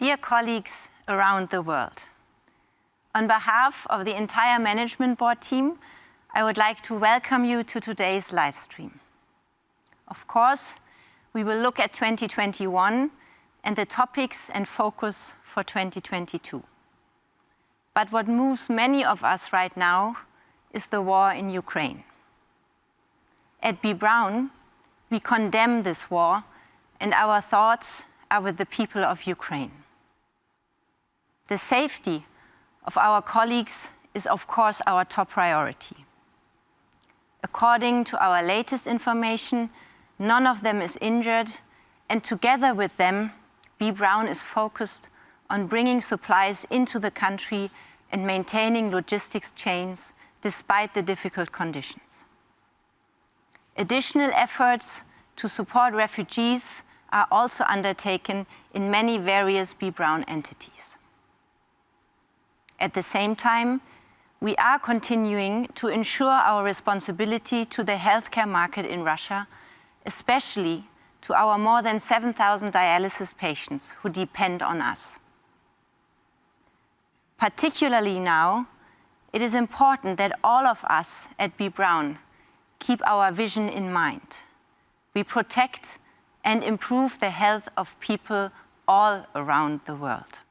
Dear colleagues around the world, on behalf of the entire management board team, I would like to welcome you to today's live stream. Of course, we will look at 2021 and the topics and focus for 2022. But what moves many of us right now is the war in Ukraine. At B. Braun, we condemn this war, and our thoughts are with the people of Ukraine. The safety of our colleagues is, of course, our top priority. According to our latest information, none of them is injured, and together with them, B. Braun is focused on bringing supplies into the country and maintaining logistics chains despite the difficult conditions. Additional efforts to support refugees are also undertaken in many various B. Braun entities. At the same time, we are continuing to ensure our responsibility to the healthcare market in Russia, especially to our more than 7,000 dialysis patients who depend on us. Particularly now, it is important that all of us at B. Braun keep our vision in mind. We protect and improve the health of people all around the world.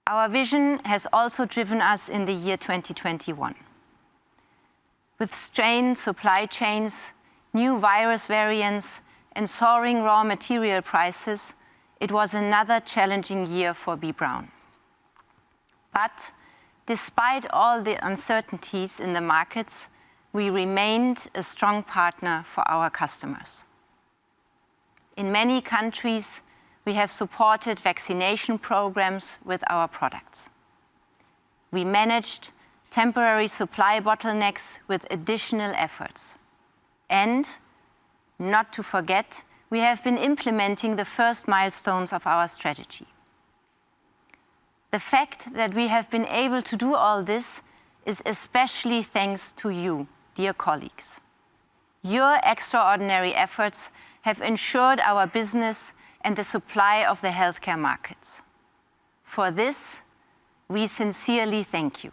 Our vision has also driven us in the year 2021. With strained supply chains, new virus variants, and soaring raw material prices, it was another challenging year for B. Braun. But despite all the uncertainties in the markets, we remained a strong partner for our customers. In many countries, we have supported vaccination programs with our products. We managed temporary supply bottlenecks with additional efforts. And, not to forget, we have been implementing the first milestones of our strategy. The fact that we have been able to do all this is especially thanks to you, dear colleagues. Your extraordinary efforts have ensured our business and the supply of the healthcare markets. For this, we sincerely thank you.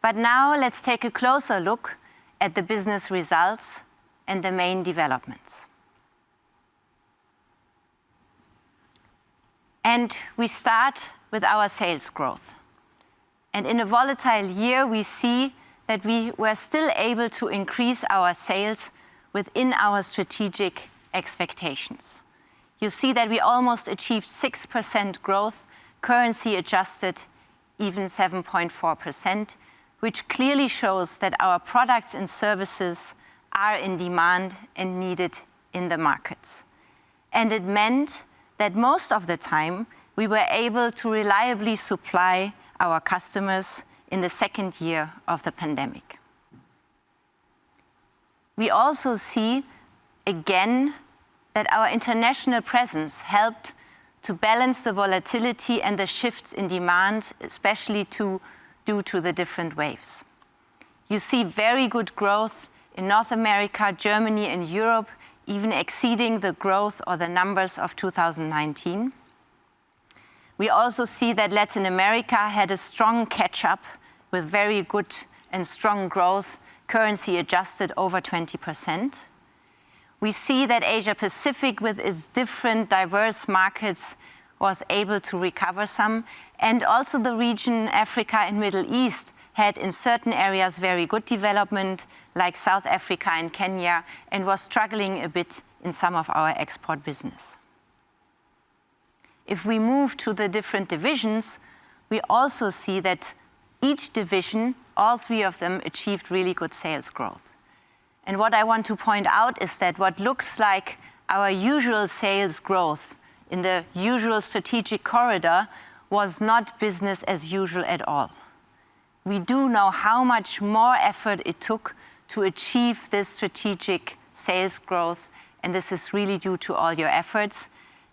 But now let's take a closer look at the business results and the main developments. And we start with our sales growth. And in a volatile year, we see that we were still able to increase our sales within our strategic expectations. You see that we almost achieved 6% growth, currency adjusted even 7.4%, which clearly shows that our products and services are in demand and needed in the markets. And it meant that most of the time we were able to reliably supply our customers in the second year of the pandemic. We also see again that our international presence helped to balance the volatility and the shifts in demand, especially due to the different waves. You see very good growth in North America, Germany, and Europe, even exceeding the growth or the numbers of 2019. We also see that Latin America had a strong catch-up with very good and strong growth, currency adjusted over 20%. We see that Asia Pacific, with its different diverse markets, was able to recover some, and also the region Africa and Middle East had in certain areas very good development, like South Africa and Kenya, and was struggling a bit in some of our export business. If we move to the different divisions, we also see that each division, all three of them, achieved really good sales growth. And what I want to point out is that what looks like our usual sales growth in the usual strategic corridor was not business as usual at all. We do know how much more effort it took to achieve this strategic sales growth, and this is really due to all your efforts.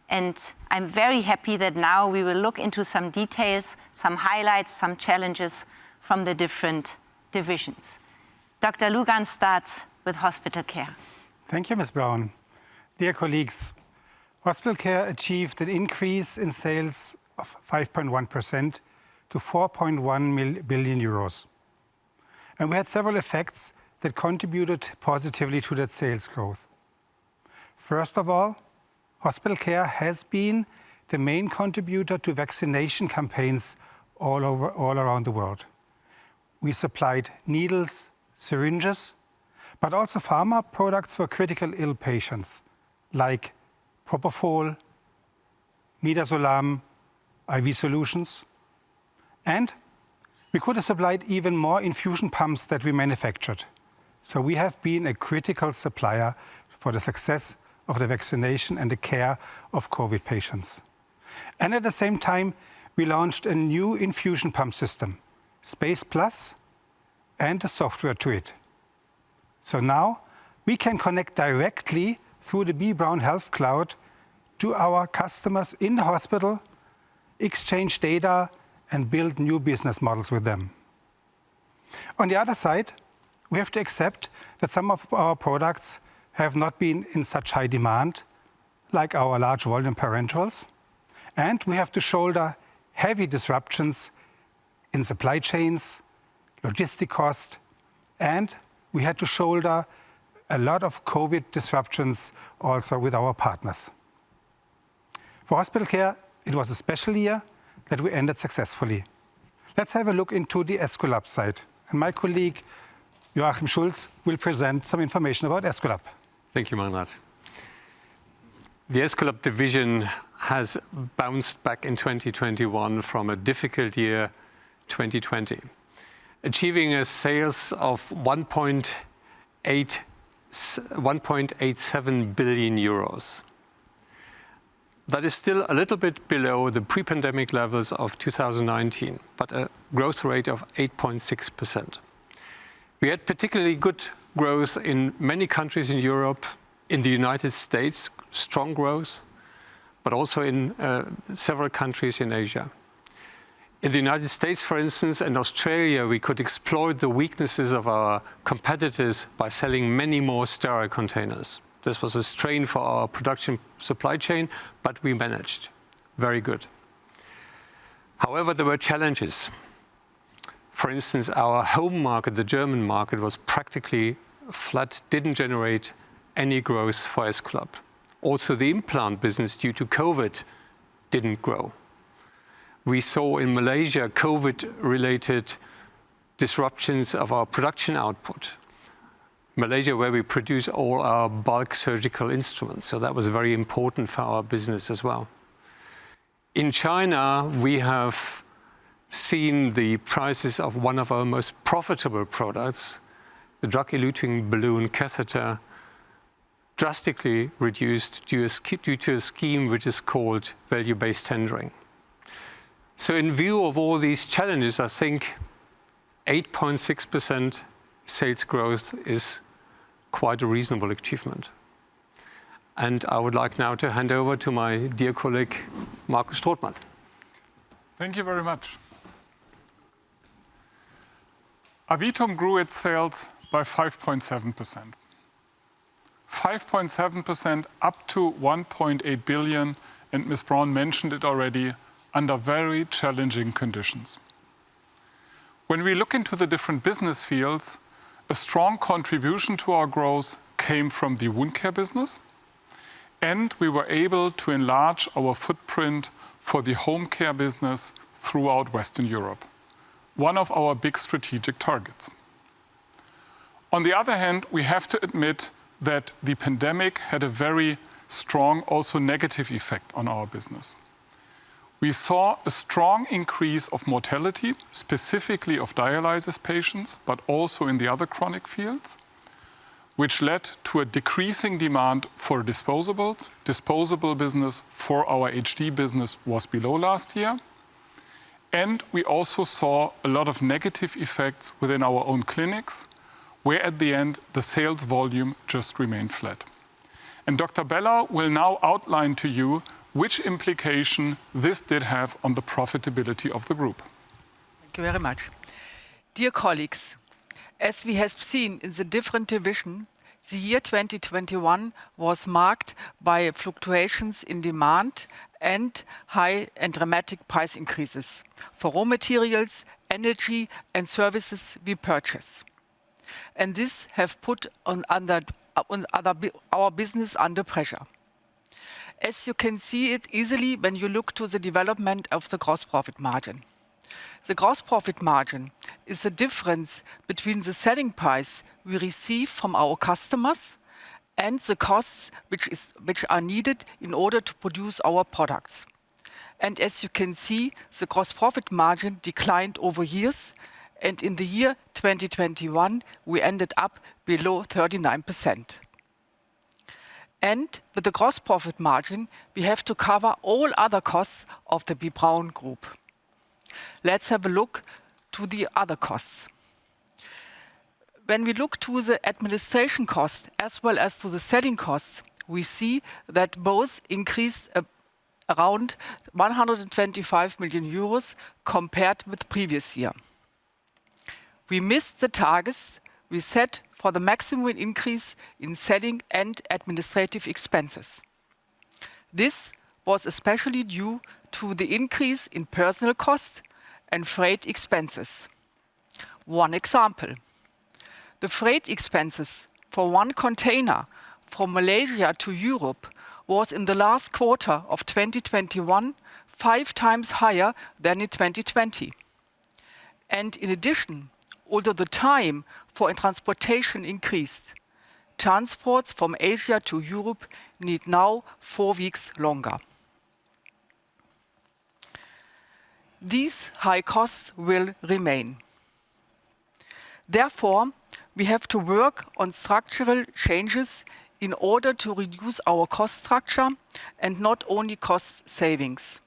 And I'm very happy that now we will look into some details, some highlights, some challenges from the different divisions. Dr. Lugan starts with hospital care. Thank you, Ms. Braun. Dear colleagues, Hospital Care achieved an increase in sales of 5.1% to 4.1 billion euros. And we had several effects that contributed positively to that sales growth. First of all, Hospital Care has been the main contributor to vaccination campaigns all around the world. We supplied needles, syringes, but also pharma products for critical ill patients like propofol, midazolam, IV solutions. And we could have supplied even more infusion pumps that we manufactured. So we have been a critical supplier for the success of the vaccination and the care of COVID patients. And at the same time, we launched a new infusion pump system, Space Plus, and a software to it. So now we can connect directly through the B. Braun Health Cloud to our customers in the hospital, exchange data, and build new business models with them. On the other side, we have to accept that some of our products have not been in such high demand, like our large volume parenterals, and we have to shoulder heavy disruptions in supply chains, logistic cost, and we had to shoulder a lot of COVID disruptions also with our partners. For Hospital Care, it was a special year that we ended successfully. Let's have a look into the Escolab side. And my colleague Joachim Schulz will present some information about Escolab. Thank you, Meinrad. The Escolab division has bounced back in 2021 from a difficult year, 2020, achieving a sales of 1.87 billion euros. That is still a little bit below the pre-pandemic levels of 2019, but a growth rate of 8.6%. We had particularly good growth in many countries in Europe, in the United States, strong growth, but also in several countries in Asia. In the United States, for instance, and Australia, we could exploit the weaknesses of our competitors by selling many more sterile containers. This was a strain for our production supply chain, but we managed. Very good. However, there were challenges. For instance, our home market, the German market, was practically flat, didn't generate any growth for Escolab. Also, the implant business, due to COVID, didn't grow. We saw in Malaysia COVID-related disruptions of our production output. Malaysia, where we produce all our bulk surgical instruments, so that was very important for our business as well. In China, we have seen the prices of one of our most profitable products, the drug-eluting balloon catheter, drastically reduced due to a scheme which is called value-based tendering. So in view of all these challenges, I think 8.6% sales growth is quite a reasonable achievement. And I would like now to hand over to my dear colleague, Markus Strothmann. Thank you very much. Avitum grew its sales by 5.7%. 5.7% up to 1.8 billion, and Ms. Braun mentioned it already, under very challenging conditions. When we look into the different business fields, a strong contribution to our growth came from the wound care business, and we were able to enlarge our footprint for the home care business throughout Western Europe, one of our big strategic targets. On the other hand, we have to admit that the pandemic had a very strong, also negative effect on our business. We saw a strong increase of mortality, specifically of dialysis patients, but also in the other chronic fields, which led to a decreasing demand for disposables. Disposable business for our HD business was below last year. And we also saw a lot of negative effects within our own clinics, where at the end the sales volume just remained flat. And Dr. Beller will now outline to you which implication this did have on the profitability of the group. Thank you very much. Dear colleagues, as we have seen in the different divisions, The year 2021 was marked by fluctuations in demand and high and dramatic price increases for raw materials, energy and services we purchase. And this have put our business under pressure. As you can see it easily when you look to the development of the gross profit margin. The gross profit margin is the difference between the selling price we receive from our customers and the costs which are needed in order to produce our products. And as you can see, the gross profit margin declined over years, and in the year 2021, we ended up below 39%. And with the gross profit margin, we have to cover all other costs of the B. Braun Group. Let's have a look to the other costs. When we look to the administration cost as well as to the selling costs, we see that both increased around 125 million euros compared with previous year. We missed the targets we set for the maximum increase in selling and administrative expenses. This was especially due to the increase in personnel costs and freight expenses. One example, the freight expenses for one container from Malaysia to Europe was in the last quarter of 2021 5 times higher than in 2020. And in addition, although the time for transportation increased, transports from Asia to Europe need now 4 weeks longer. These high costs will remain. Therefore, we have to work on structural changes in order to reduce our cost structure and not only cost savings.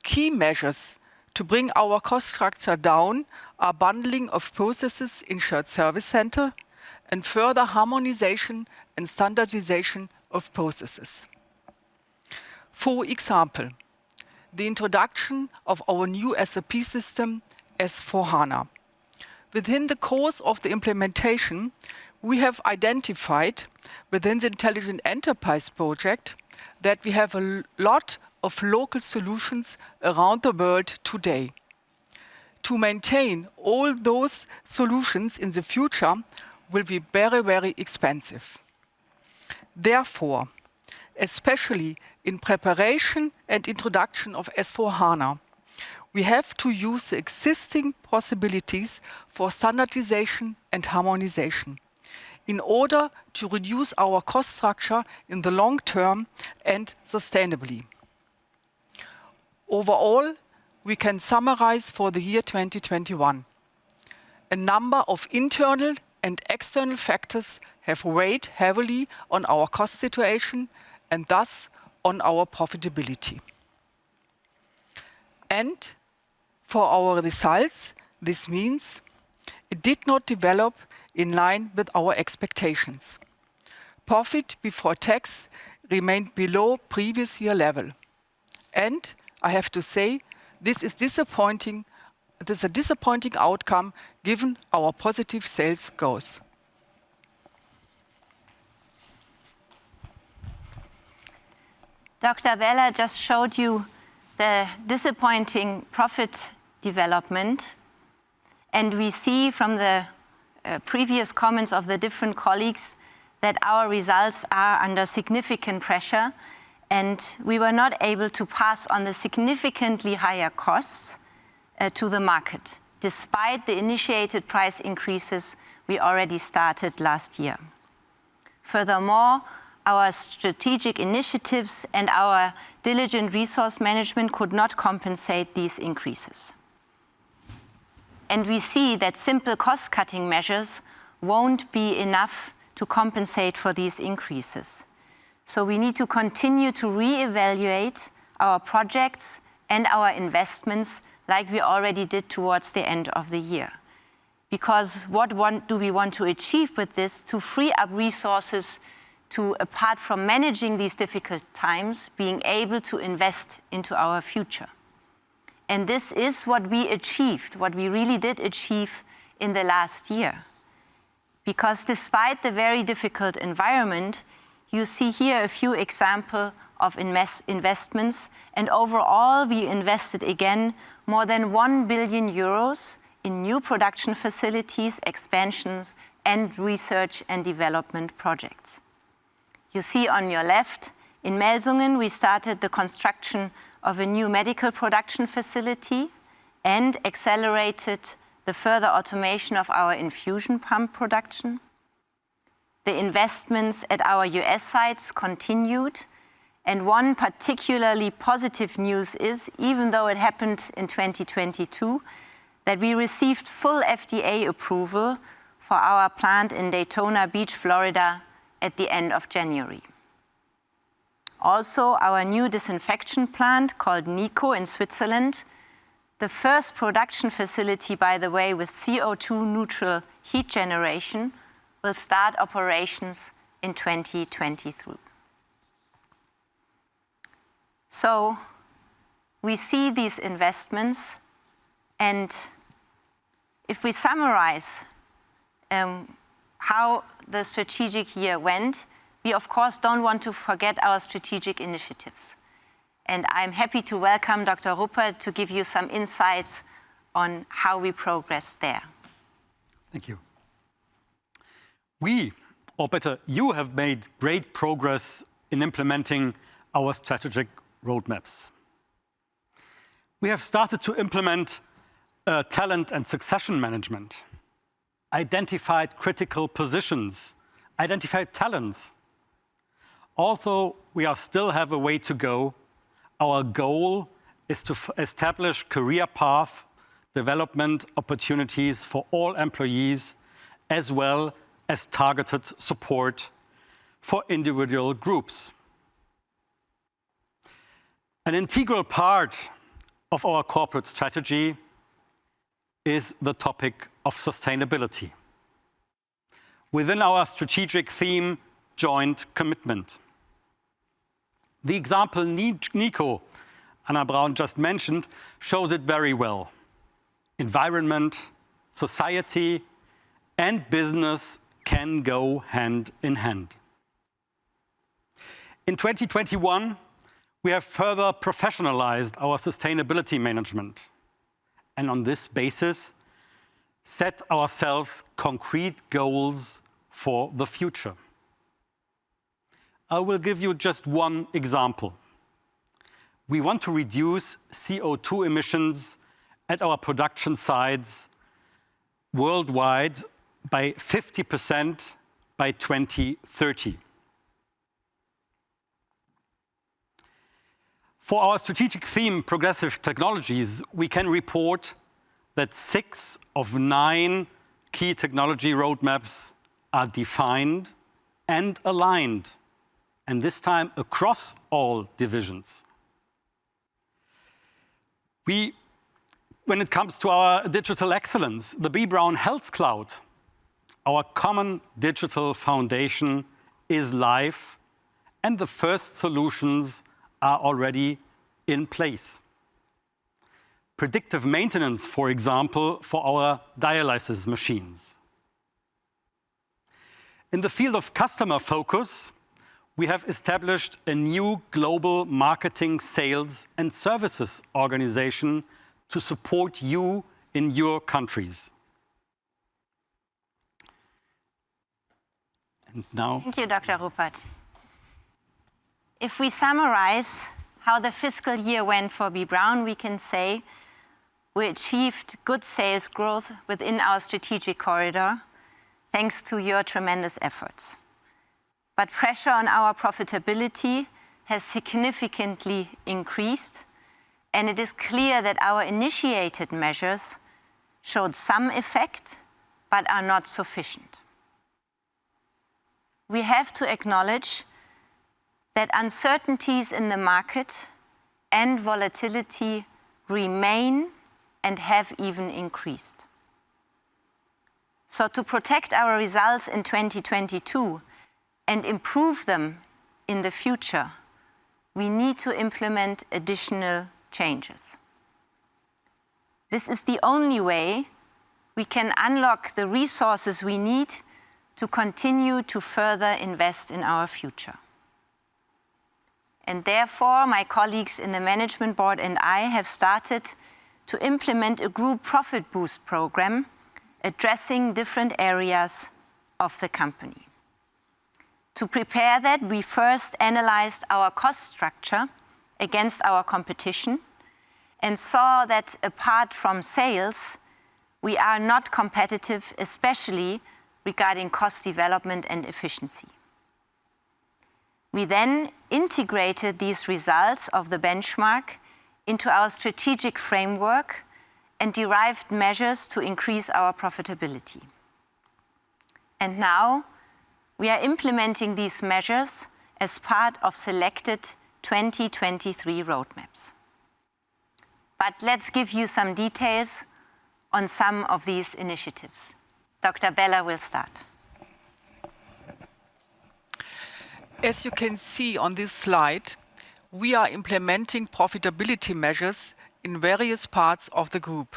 Key measures to bring our cost structure down are bundling of processes in shared service center and further harmonization and standardization of processes. For example, the introduction of our new SAP system, S/4HANA. Within the course of the implementation, we have identified within the Intelligent Enterprise project that we have a lot of local solutions around the world today. To maintain all those solutions in the future will be very, very expensive. Therefore, especially in preparation and introduction of S/4HANA, we have to use the existing possibilities for standardization and harmonization in order to reduce our cost structure in the long term and sustainably. Overall, we can summarize for the year 2021. A number of internal and external factors have weighed heavily on our cost situation and thus on our profitability. And for our results, this means it did not develop in line with our expectations. Profit before tax remained below previous year level. And I have to say, this is disappointing. It is a disappointing outcome given our positive sales growth. Dr. Beller just showed you the disappointing profit development. And we see from the previous comments of the different colleagues that our results are under significant pressure, and we were not able to pass on the significantly higher costs to the market, despite the initiated price increases we already started last year. Furthermore, our strategic initiatives and our diligent resource management could not compensate these increases. And we see that simple cost-cutting measures won't be enough to compensate for these increases. So we need to continue to re-evaluate our projects and our investments like we already did towards the end of the year. Because what do we want to achieve with this? To free up resources to, apart from managing these difficult times, being able to invest into our future. And this is what we achieved, what we really did achieve in the last year. because despite the very difficult environment, you see here a few examples of investments, and overall we invested again more than 1 billion euros in new production facilities, expansions, and research and development projects. You see on your left, in Melsungen, we started the construction of a new medical production facility and accelerated the further automation of our infusion pump production. The investments at our US sites continued, and one particularly positive news is, even though it happened in 2022, that we received full FDA approval for our plant in Daytona Beach, Florida, at the end of January. Also, our new disinfection plant called NICO in Switzerland, the first production facility, by the way, with CO2 neutral heat generation, will start operations in 2023. So we see these investments, and if we summarize how the strategic year went, we of course don't want to forget our strategic initiatives. And I'm happy to welcome Dr. Ruppert to give you some insights on how we progressed there. Thank you. We, or better, you have made great progress in implementing our strategic roadmaps. We have started to implement talent and succession management, identified critical positions, identified talents. Although we still have a way to go, our goal is to establish career path development opportunities for all employees, as well as targeted support for individual groups. An integral part of our corporate strategy is the topic of sustainability. Within our strategic theme, joint commitment. The example Nico, Anna Braun just mentioned, shows it very well. Environment, society, and business can go hand in hand. In 2021, we have further professionalized our sustainability management, and on this basis, set ourselves concrete goals for the future. I will give you just one example. We want to reduce CO2 emissions at our production sites worldwide by 50% by 2030. For our strategic theme, Progressive Technologies, we can report that 6 of 9 key technology roadmaps are defined and aligned, and this time across all divisions. When it comes to our digital excellence, the B. Braun Health Cloud, our common digital foundation, is live, and the first solutions are already in place. Predictive maintenance, for example, for our dialysis machines. In the field of customer focus, we have established a new global marketing, sales, and services organization to support you in your countries. And now... Thank you, Dr. Ruppert. If we summarize how the fiscal year went for B. Braun, we can say we achieved good sales growth within our strategic corridor, thanks to your tremendous efforts. But pressure on our profitability has significantly increased, and it is clear that our initiated measures showed some effect, but are not sufficient. We have to acknowledge that uncertainties in the market and volatility remain and have even increased. So to protect our results in 2022 and improve them in the future, we need to implement additional changes. This is the only way we can unlock the resources we need to continue to further invest in our future. And therefore, my colleagues in the Management Board and I have started to implement a group profit boost program addressing different areas of the company. To prepare that, we first analyzed our cost structure against our competition and saw that apart from sales, we are not competitive, especially regarding cost development and efficiency. We then integrated these results of the benchmark into our strategic framework and derived measures to increase our profitability. And now we are implementing these measures as part of selected 2023 roadmaps. But let's give you some details on some of these initiatives. Dr. Beller will start. As you can see on this slide, we are implementing profitability measures in various parts of the group.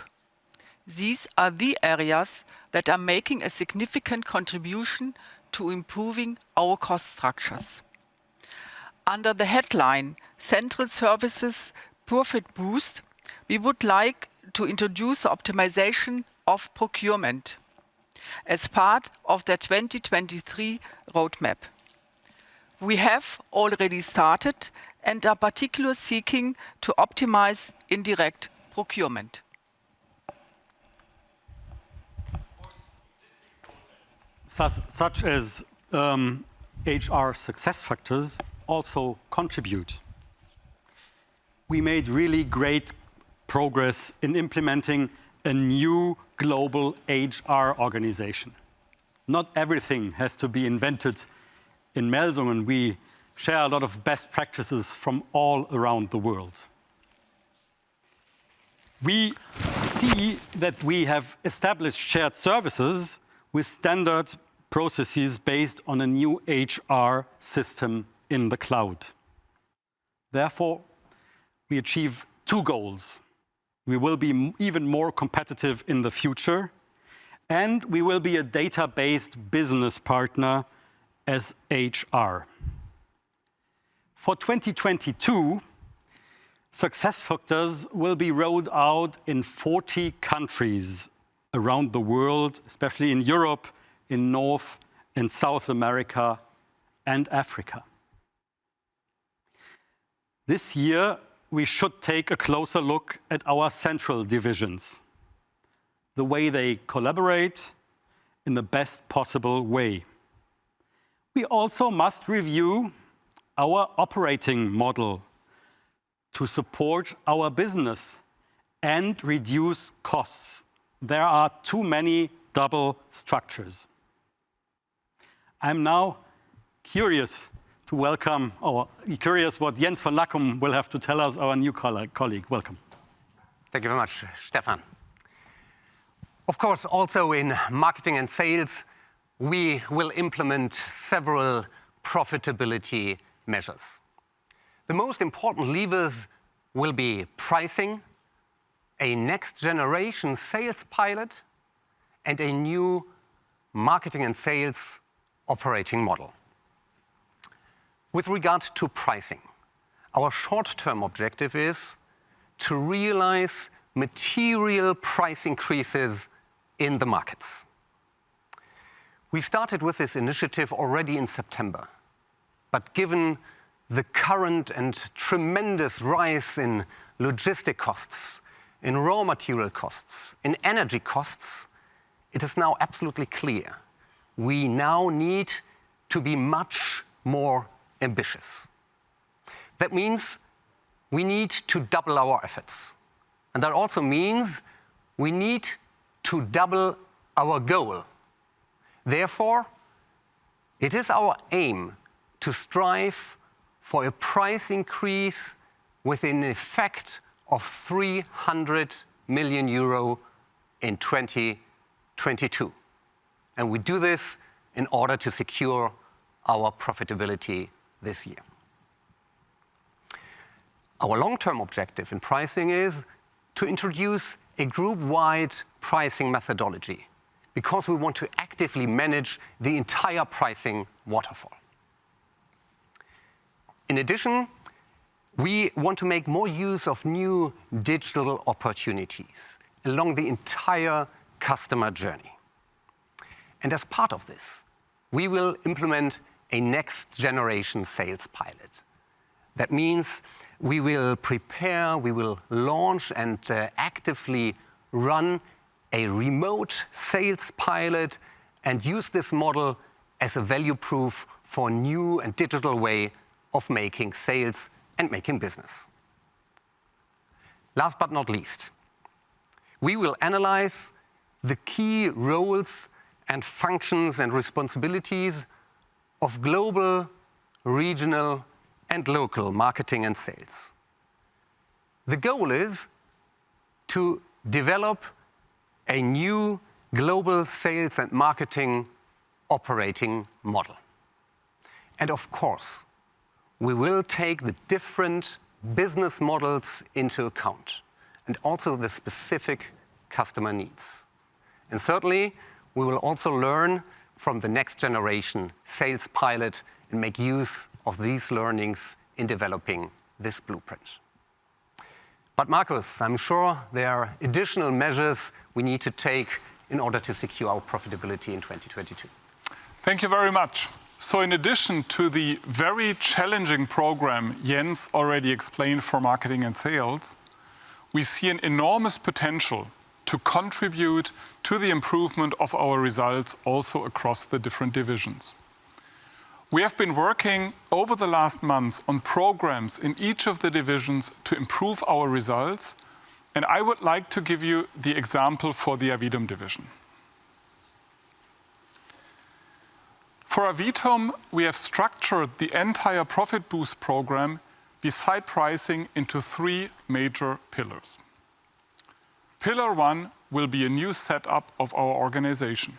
These are the areas that are making a significant contribution to improving our cost structures. Under the headline Central Services Profit Boost, we would like to introduce optimization of procurement as part of the 2023 roadmap. We have already started and are particularly seeking to optimize indirect procurement. Such as HR success factors also contribute. We made really great progress in implementing a new global HR organization. Not everything has to be invented in Melsungen. We share a lot of best practices from all around the world. We see that we have established shared services with standard processes based on a new HR system in the cloud. Therefore, we achieve two goals. We will be even more competitive in the future, and we will be a data-based business partner as HR. For 2022, success factors will be rolled out in 40 countries around the world, especially in Europe, in North and South America and Africa. This year, we should take a closer look at our central divisions, the way they collaborate in the best possible way. We also must review our operating model to support our business and reduce costs. There are too many double structures. I'm now curious what Jens von Lackum will have to tell us, our new colleague. Welcome. Thank you very much, Stefan. Of course, also in marketing and sales, we will implement several profitability measures. The most important levers will be pricing, a next-generation sales pilot, and a new marketing and sales operating model. With regard to pricing, our short-term objective is to realize material price increases in the markets. We started with this initiative already in September, but given the current and tremendous rise in logistic costs, in raw material costs, in energy costs, it is now absolutely clear we now need to be much more ambitious. That means we need to double our efforts. And that also means we need to double our goal. Therefore, it is our aim to strive for a price increase with an effect of 300 million euro in 2022. And we do this in order to secure our profitability this year. Our long-term objective in pricing is to introduce a group-wide pricing methodology because we want to actively manage the entire pricing waterfall. In addition, we want to make more use of new digital opportunities along the entire customer journey. And as part of this, we will implement a next generation sales pilot. That means we will prepare, we will launch and actively run a remote sales pilot and use this model as a value proof for a new and digital way of making sales and making business. Last but not least, we will analyze the key roles and functions and responsibilities of global, regional, and local marketing and sales. The goal is to develop a new global sales and marketing operating model. And of course, we will take the different business models into account and also the specific customer needs. And certainly, we will also learn from the next generation sales pilot and make use of these learnings in developing this blueprint. But Markus, I'm sure there are additional measures we need to take in order to secure our profitability in 2022. Thank you very much. So in addition to the very challenging program Jens already explained for marketing and sales, we see an enormous potential to contribute to the improvement of our results also across the different divisions. We have been working over the last months on programs in each of the divisions to improve our results, and I would like to give you the example for the Avidum division. For Avidum, we have structured the entire Profit Boost program beside pricing into 3 major pillars. Pillar 1 will be a new setup of our organization.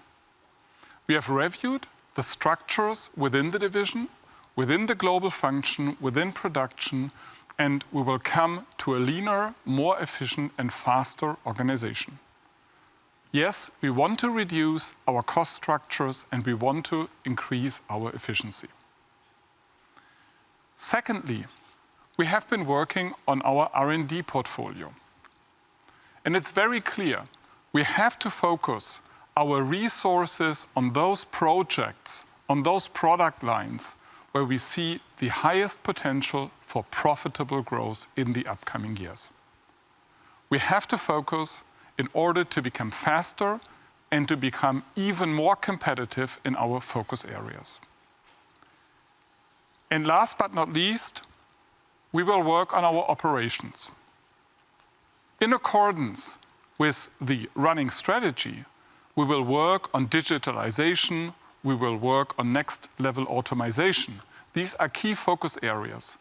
We have reviewed the structures within the division, within the global function, within production, and we will come to a leaner, more efficient and faster organization. Yes, we want to reduce our cost structures and we want to increase our efficiency. Secondly, we have been working on our R&D portfolio. And it's very clear, we have to focus our resources on those projects, on those product lines where we see the highest potential for profitable growth in the upcoming years. We have to focus in order to become faster and to become even more competitive in our focus areas. And last but not least, we will work on our operations. In accordance with the running strategy, we will work on digitalization, we will work on next level automation. These are key focus areas.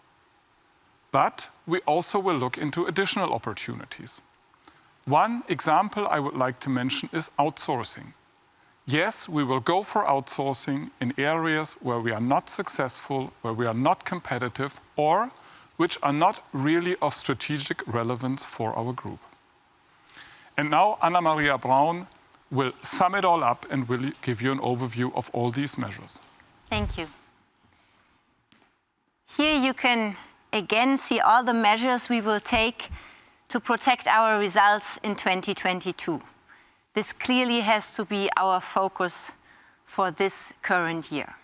But we also will look into additional opportunities. One example I would like to mention is outsourcing. Yes, we will go for outsourcing in areas where we are not successful, where we are not competitive, or which are not really of strategic relevance for our group. And now Anna-Maria Braun will sum it all up and will give you an overview of all these measures. Thank you. Here you can again see all the measures we will take to protect our results in 2022. This clearly has to be our focus for this current year.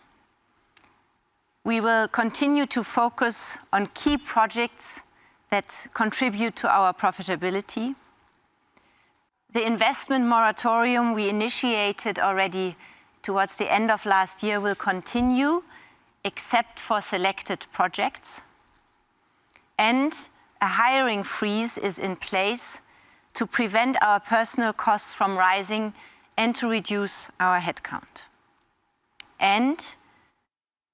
We will continue to focus on key projects that contribute to our profitability. The investment moratorium we initiated already towards the end of last year will continue, except for selected projects. And a hiring freeze is in place to prevent our personnel costs from rising and to reduce our headcount. And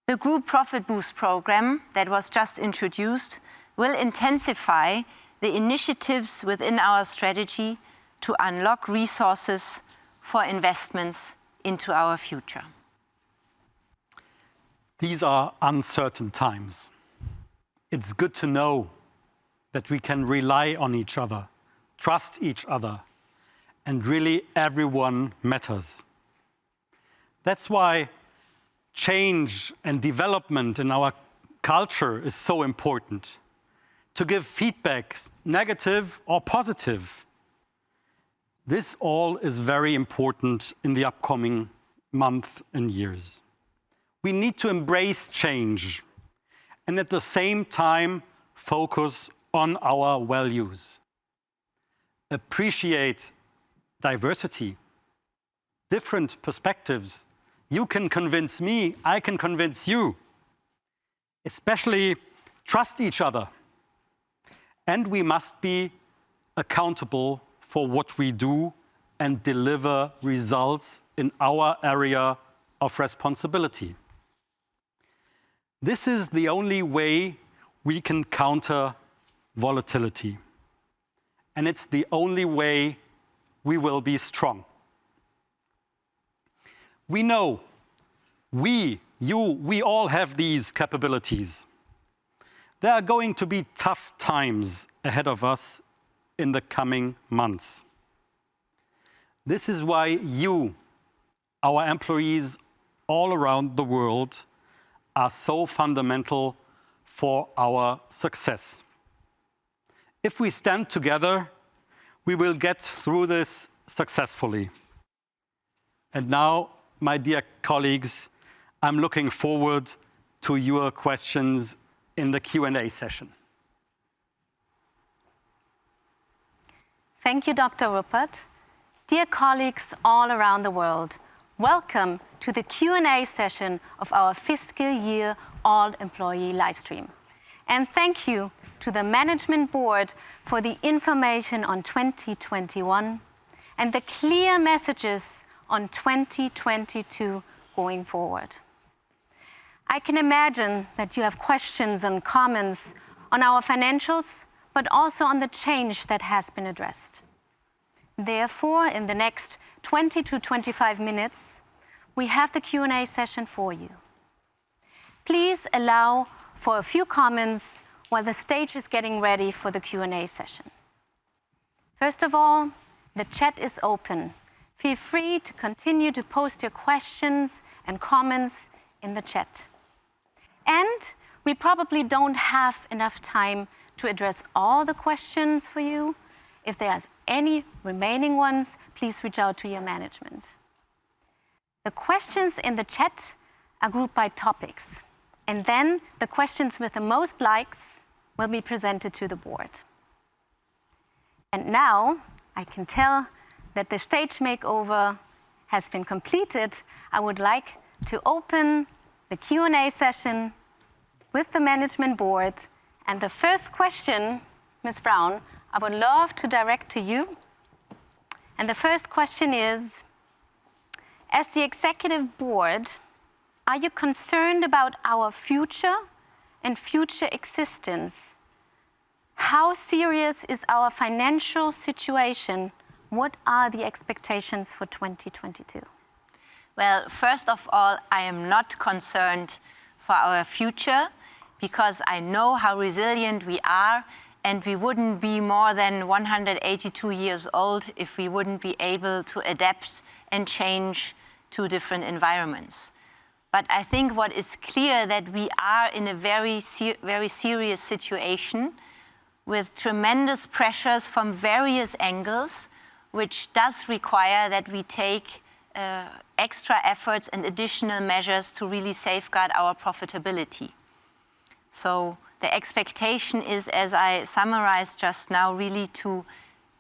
the Group Profit Boost program that was just introduced will intensify the initiatives within our strategy to unlock resources for investments into our future. These are uncertain times. It's good to know that we can rely on each other, trust each other, and really everyone matters. That's why change and development in our culture is so important. To give feedback, negative or positive. This all is very important in the upcoming months and years. We need to embrace change and at the same time focus on our values. Appreciate diversity, different perspectives. You can convince me, I can convince you. Especially trust each other. And we must be accountable for what we do and deliver results in our area of responsibility. This is the only way we can counter volatility. And it's the only way we will be strong. We know, we all have these capabilities. There are going to be tough times ahead of us in the coming months. This is why you, our employees all around the world, are so fundamental for our success. If we stand together, we will get through this successfully. And now, my dear colleagues, I'm looking forward to your questions in the Q&A session. Thank you, Dr. Ruppert. Dear colleagues all around the world, welcome to the Q&A session of our fiscal year all-employee livestream. And thank you to the Management Board for the information on 2021 and the clear messages on 2022 going forward. I can imagine that you have questions and comments on our financials, but also on the change that has been addressed. Therefore, in the next 20 to 25 minutes, we have the Q&A session for you. Please allow for a few comments while the stage is getting ready for the Q&A session. First of all, the chat is open. Feel free to continue to post your questions and comments in the chat. And we probably don't have enough time to address all the questions for you. If there's any remaining ones, please reach out to your management. The questions in the chat are grouped by topics. And then the questions with the most likes will be presented to the board. And now I can tell that the stage makeover has been completed. I would like to open the Q&A session with the management board. And the first question, Ms. Brown, I would love to direct to you. And the first question is, as the executive board, are you concerned about our future and future existence? How serious is our financial situation? What are the expectations for 2022? Well, first of all, I am not concerned for our future because I know how resilient we are, and we wouldn't be more than 182 years old if we wouldn't be able to adapt and change to different environments. But I think what is clear that we are in a very serious situation with tremendous pressures from various angles, which does require that we take extra efforts and additional measures to really safeguard our profitability. So the expectation is, as I summarized just now, really to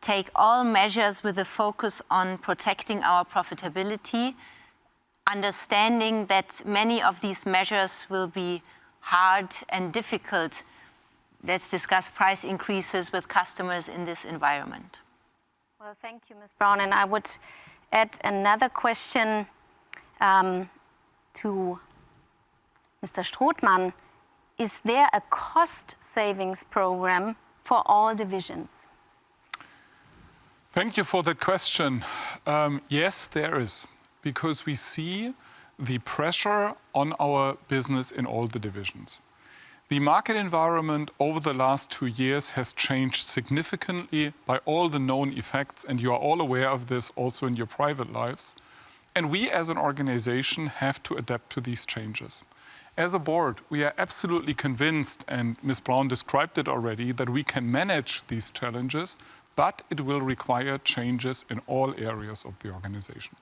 take all measures with a focus on protecting our profitability, understanding that many of these measures will be hard and difficult. Let's discuss price increases with customers in this environment. Well, thank you, Ms. Brown. And I would add another question to Mr. Strothmann. Is there a cost savings program for all divisions? Thank you for that question. Yes, there is, because we see the pressure on our business in all the divisions. The market environment over the last 2 years has changed significantly by all the known effects, and you are all aware of this also in your private lives. And we as an organization have to adapt to these changes. As a board, we are absolutely convinced, and Ms. Braun described it already, that we can manage these challenges, but it will require changes in all areas of the organization.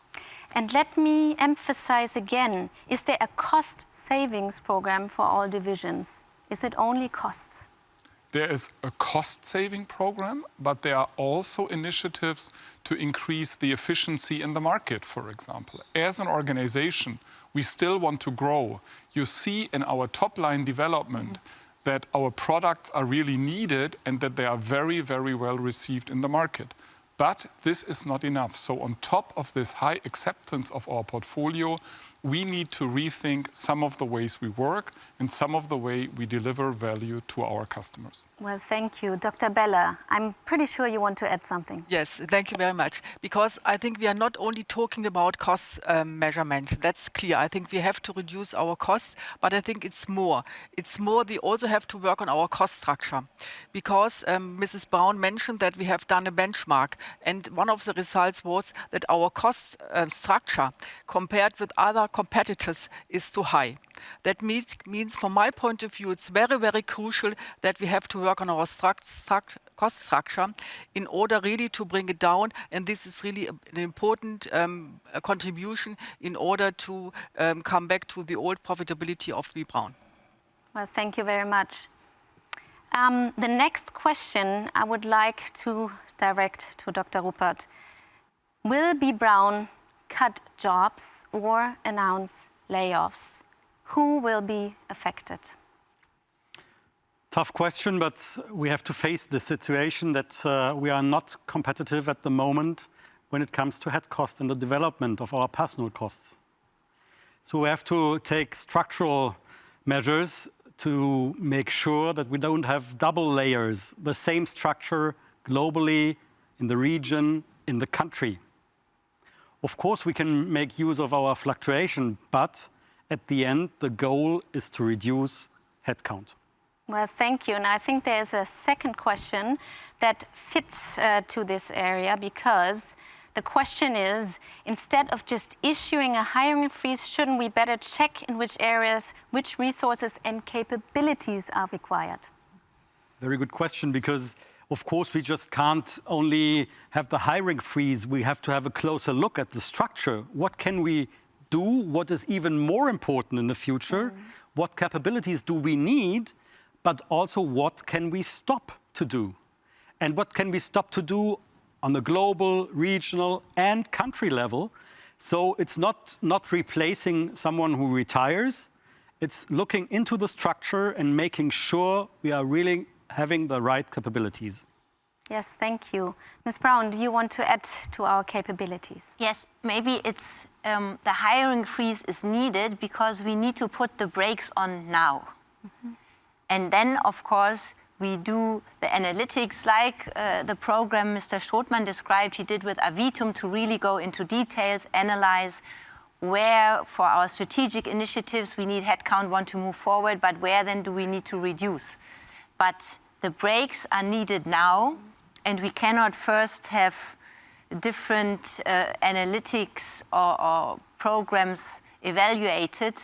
And let me emphasize again, is there a cost savings program for all divisions? Is it only costs? There is a cost-saving program, but there are also initiatives to increase the efficiency in the market, for example. As an organization, we still want to grow. You see in our top-line development that our products are really needed and that they are very, very well received in the market. But this is not enough. So on top of this high acceptance of our portfolio, we need to rethink some of the ways we work and some of the way we deliver value to our customers. Well, thank you. Dr. Beller, I'm pretty sure you want to add something. Yes, thank you very much. Because I think we are not only talking about cost measurement. That's clear. I think we have to reduce our costs, but I think it's more. It's more, we also have to work on our cost structure. Because Mrs. Braun mentioned that we have done a benchmark, and one of the results was that our cost structure compared with other competitors is too high. That means from my point of view, it's very, very crucial that we have to work on our cost structure in order really to bring it down. And this is really an important contribution in order to come back to the old profitability of B. Braun. Well, thank you very much. The next question I would like to direct to Dr. Ruppert. Will B. Braun cut jobs or announce layoffs? Who will be affected? Tough question, but we have to face the situation that we are not competitive at the moment when it comes to head cost and the development of our personal costs. So we have to take structural measures to make sure that we don't have double layers, the same structure globally, in the region, in the country. Of course, we can make use of our fluctuation, but at the end, the goal is to reduce headcount. Well, thank you. And I think there's a second question that fits to this area, because the question is, instead of just issuing a hiring freeze, shouldn't we better check in which areas, which resources and capabilities are required? Very good question, because of course we just can't only have the hiring freeze. We have to have a closer look at the structure. What can we do? What is even more important in the future? What capabilities do we need? But also, what can we stop to do? And what can we stop to do on the global, regional, and country level? So it's not replacing someone who retires. It's looking into the structure and making sure we are really having the right capabilities. Yes, thank you. Ms. Braun, do you want to add to our capabilities? Yes, maybe it's the hiring freeze is needed because we need to put the brakes on now. And then, of course, we do the analytics like the program Mr. Strothmann described he did with Avitum to really go into details, analyze where for our strategic initiatives we need headcount, want to move forward, but where then do we need to reduce. But the brakes are needed now, and we cannot first have different analytics or programs evaluated.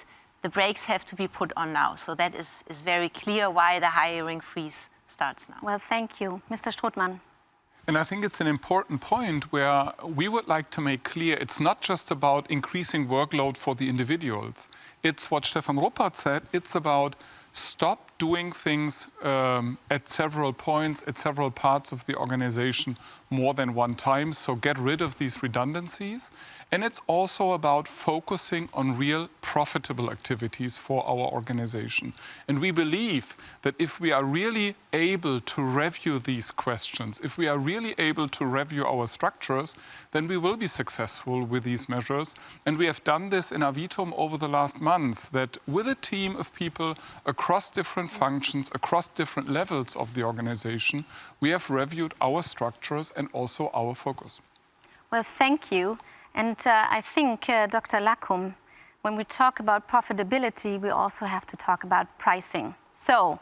The brakes have to be put on now. So that is very clear why the hiring freeze starts now. Well, thank you. Mr. Strothmann. And I think it's an important point where we would like to make clear it's not just about increasing workload for the individuals. It's what Stefan Ruppert said. It's about stop doing things at several points, at several parts of the organization more than one time. So get rid of these redundancies. And it's also about focusing on real profitable activities for our organization. And we believe that if we are really able to review these questions, if we are really able to review our structures, then we will be successful with these measures. And we have done this in Avitum over the last months, that with a team of people across different functions, across different levels of the organization, we have reviewed our structures and also our focus. Well, thank you. And I think, Dr. Lackum, when we talk about profitability, we also have to talk about pricing. So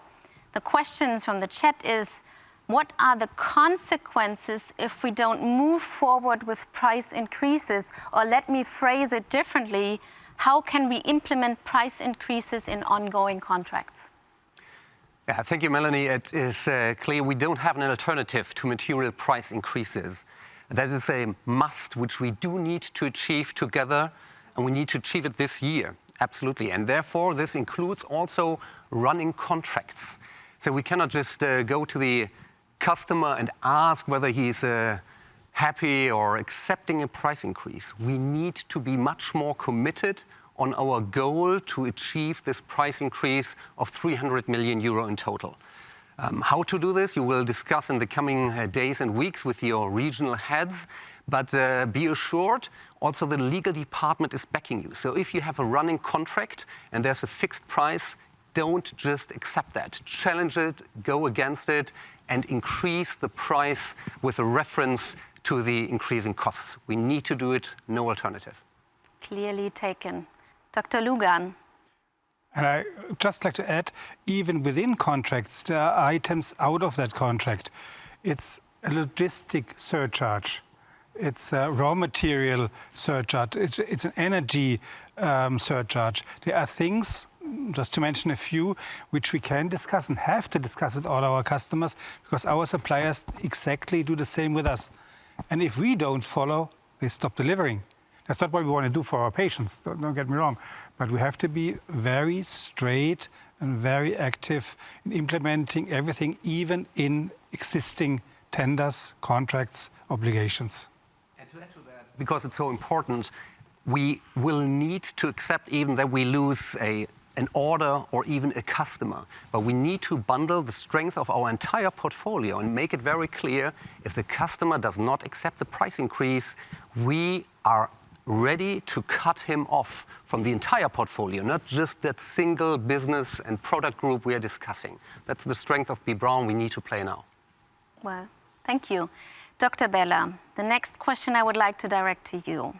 the questions from the chat is, what are the consequences if we don't move forward with price increases? Or let me phrase it differently, how can we implement price increases in ongoing contracts? Yeah, thank you, Melanie. It is clear we don't have an alternative to material price increases. That is a must, which we do need to achieve together, and we need to achieve it this year, absolutely. And therefore, this includes also running contracts. So we cannot just go to the customer and ask whether he's happy or accepting a price increase. We need to be much more committed on our goal to achieve this price increase of 300 million euro in total. How to do this, you will discuss in the coming days and weeks with your regional heads, but be assured, also the legal department is backing you. So if you have a running contract and there's a fixed price, don't just accept that. Challenge it, go against it, and increase the price with a reference to the increasing costs. We need to do it, no alternative. Clearly taken. Dr. Lugan. And I just like to add, even within contracts, there are items out of that contract. It's a logistic surcharge. It's a raw material surcharge. It's an energy surcharge. There are things, just to mention a few, which we can discuss and have to discuss with all our customers, because our suppliers exactly do the same with us. And if we don't follow, they stop delivering. That's not what we want to do for our patients, don't get me wrong. But we have to be very straight and very active in implementing everything, even in existing tenders, contracts, obligations. And to add to that, because it's so important, we will need to accept even that we lose an order or even a customer. But we need to bundle the strength of our entire portfolio and make it very clear, if the customer does not accept the price increase, we are ready to cut him off from the entire portfolio, not just that single business and product group we are discussing. That's the strength of B. Braun we need to play now. Well, thank you. Dr. Bella, the next question I would like to direct to you.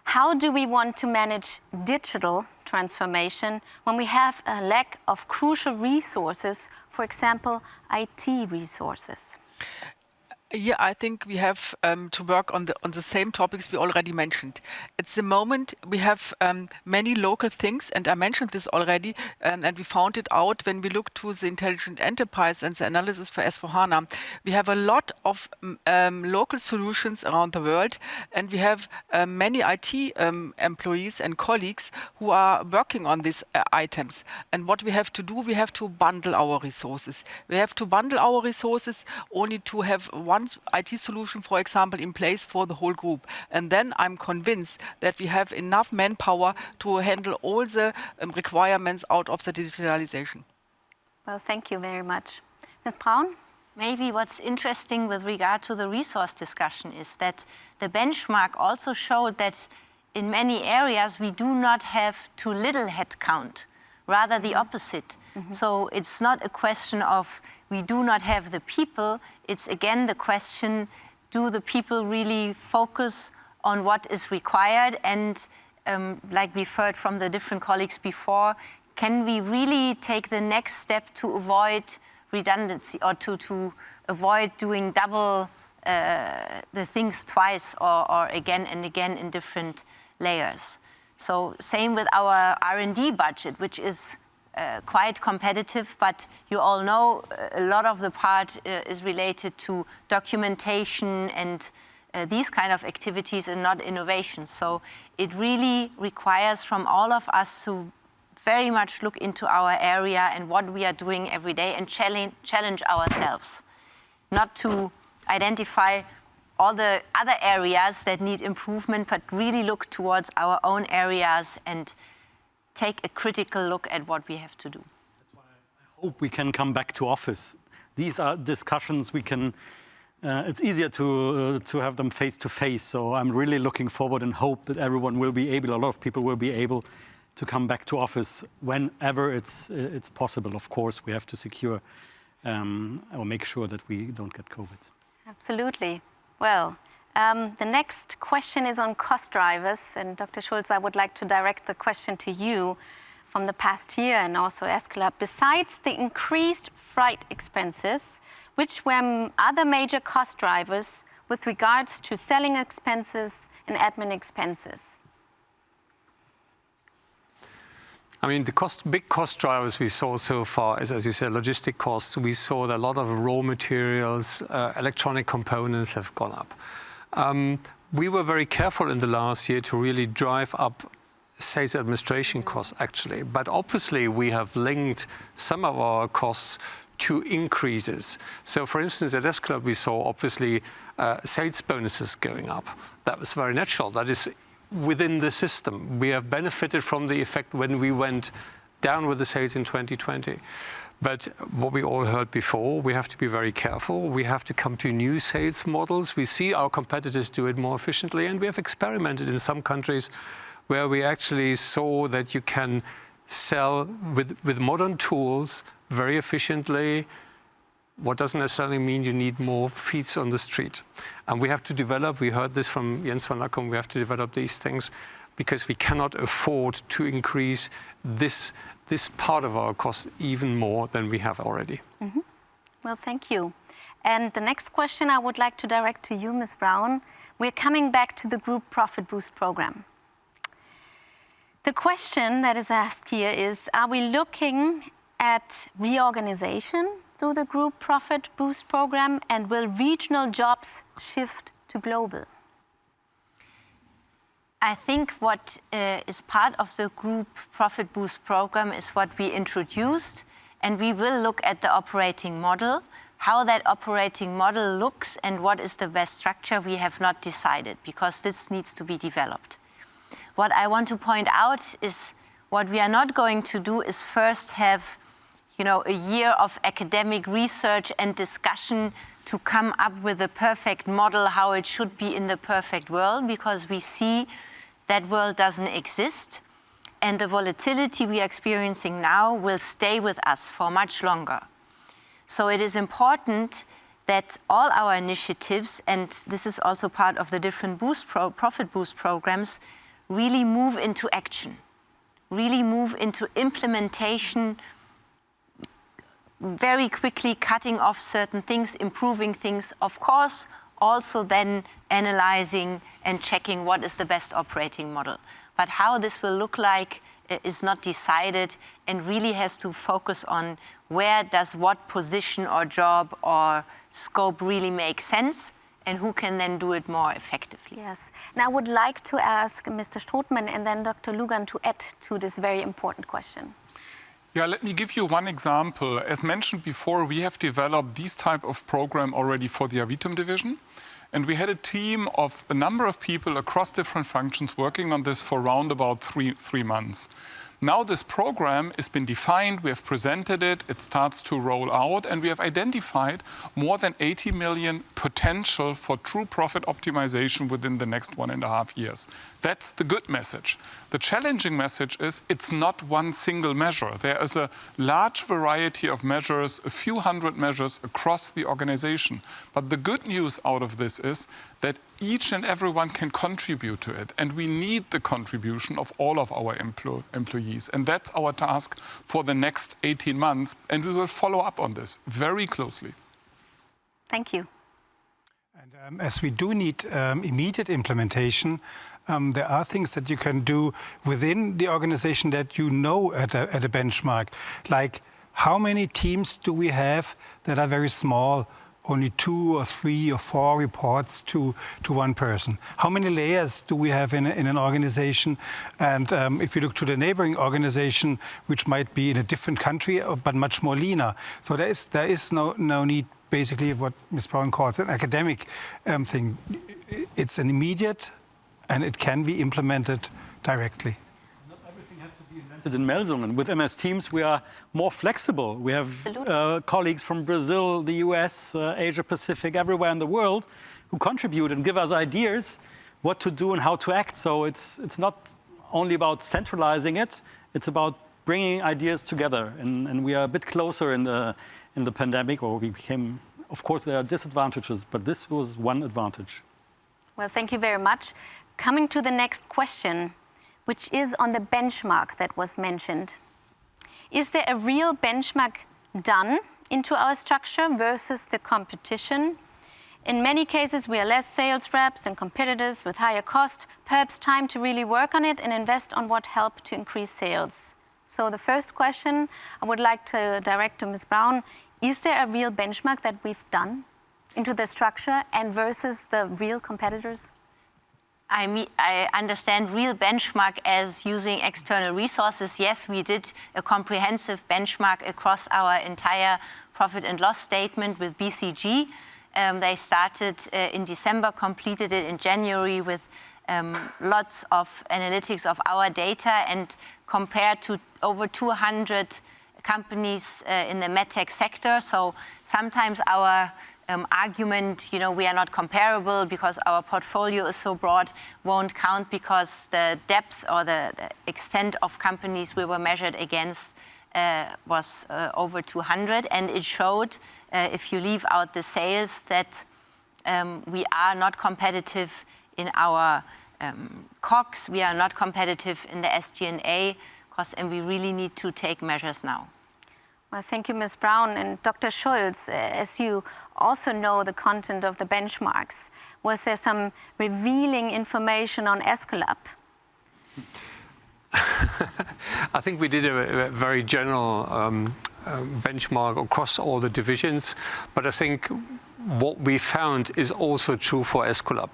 How do we want to manage digital transformation when we have a lack of crucial resources, for example, IT resources? Yeah, I think we have to work on the same topics we already mentioned. At the moment, we have many local things, and I mentioned this already, and we found it out when we looked to the intelligent enterprise and the analysis for S4HANA. We have a lot of local solutions around the world, and we have many IT employees and colleagues who are working on these items. And what we have to do, we have to bundle our resources. We have to bundle our resources only to have one IT solution, for example, in place for the whole group. And then I'm convinced that we have enough manpower to handle all the requirements out of the digitalization. Well, thank you very much. Ms. Braun? Maybe what's interesting with regard to the resource discussion is that the benchmark also showed that in many areas we do not have too little headcount, rather the opposite. So it's not a question of we do not have the people, it's again the question, do the people really focus on what is required? And like we've heard from the different colleagues before, can we really take the next step to avoid redundancy or to avoid doing double the things twice or again and again in different layers? So same with our R&D budget, which is quite competitive, but you all know a lot of the part is related to documentation and these kind of activities and not innovation. So it really requires from all of us to very much look into our area and what we are doing every day and challenge ourselves. Not to identify all the other areas that need improvement, but really look towards our own areas and take a critical look at what we have to do. That's why I hope we can come back to office. These are discussions we can, it's easier to have them face to face. So I'm really looking forward and hope that everyone will be able, a lot of people will be able to come back to office whenever it's possible. Of course, we have to secure or make sure that we don't get COVID. Absolutely. Well, the next question is on cost drivers. And Dr. Schulz, I would like to direct the question to you. from the past year and also S-Club, besides the increased freight expenses, which were other major cost drivers with regards to selling expenses and admin expenses? I mean, the big cost drivers we saw so far is, as you said, logistic costs. We saw that a lot of raw materials, electronic components have gone up. We were very careful in the last year to really drive up sales administration costs, actually. But obviously, we have linked some of our costs to increases. So, for instance, at S-Club, we saw, obviously, sales bonuses going up. That was very natural. That is within the system. We have benefited from the effect when we went down with the sales in 2020. But what we all heard before, we have to be very careful. We have to come to new sales models. We see our competitors do it more efficiently, and we have experimented in some countries where we actually saw that you can sell with modern tools very efficiently. What doesn't necessarily mean you need more feet on the street. And we have to develop, we heard this from Jens van Lackum, we have to develop these things because we cannot afford to increase this part of our cost even more than we have already. Mm-hmm. Well, thank you. And the next question I would like to direct to you, Ms. Braun. We're coming back to the Group Profit Boost Program. The question that is asked here is, are we looking at reorganization through the Group Profit Boost Program, and will regional jobs shift to global? I think what is part of the Group Profit Boost Program is what we introduced, and we will look at the operating model, how that operating model looks and what is the best structure. We have not decided because this needs to be developed. What I want to point out is what we are not going to do is first have a year of academic research and discussion to come up with a perfect model, how it should be in the perfect world, because we see that world doesn't exist. And the volatility we are experiencing now will stay with us for much longer. So it is important that all our initiatives, and this is also part of the different profit boost programs, really move into action, really move into implementation, very quickly cutting off certain things, improving things, of course, also then analyzing and checking what is the best operating model. But how this will look like is not decided and really has to focus on where does what position or job or scope really make sense and who can then do it more effectively. Yes. Now I would like to ask Mr. Strothmann and then Dr. Lugan to add to this very important question. Yeah, let me give you one example. As mentioned before, we have developed this type of program already for the Avitum division. And we had a team of a number of people across different functions working on this for around about three months. Now this program has been defined, we have presented it, it starts to roll out, and we have identified more than 80 million potential for true profit optimization within the next 1.5 years. That's the good message. The challenging message is it's not one single measure. There is a large variety of measures, a few hundred measures across the organization. But the good news out of this is that each and everyone can contribute to it. And we need the contribution of all of our employees. And that's our task for the next 18 months. And we will follow up on this very closely. Thank you. And as we do need immediate implementation, there are things that you can do within the organization that you know at a benchmark. Like how many teams do we have that are very small? Only 2 or 3 or 4 reports to one person. How many layers do we have in an organization? And if you look to the neighboring organization, which might be in a different country, but much more leaner. So there is no need, basically, what Ms. Braun calls an academic thing. It's an immediate, and it can be implemented directly. In Melsungen. With MS Teams, we are more flexible. We have colleagues from Brazil, the US, Asia Pacific, everywhere in the world who contribute and give us ideas what to do and how to act. So it's not only about centralizing it, it's about bringing ideas together. And we are a bit closer in the pandemic, or we became, of course, there are disadvantages, but this was one advantage. Well, thank you very much. Coming to the next question, which is on the benchmark that was mentioned. Is there a real benchmark done into our structure versus the competition? In many cases, we are less sales reps and competitors with higher cost. Perhaps time to really work on it and invest on what help to increase sales. So the first question I would like to direct to Ms. Brown, is there a real benchmark that we've done into the structure and versus the real competitors? I understand real benchmark as using external resources. Yes, we did a comprehensive benchmark across our entire profit and loss statement with BCG. They started in December, completed it in January with lots of analytics of our data, and compared to over 200 companies in the medtech sector. So sometimes our argument, we are not comparable because our portfolio is so broad, won't count, because the depth or the extent of companies we were measured against was over 200, and it showed, if you leave out the sales, that we are not competitive in our COGS, we are not competitive in the SG&A costs, and we really need to take measures now. Well, thank you, Ms. Brown. And Dr. Schulz, as you also know the content of the benchmarks, was there some revealing information on Escolab? I think we did a very general benchmark across all the divisions, but I think what we found is also true for Escolab.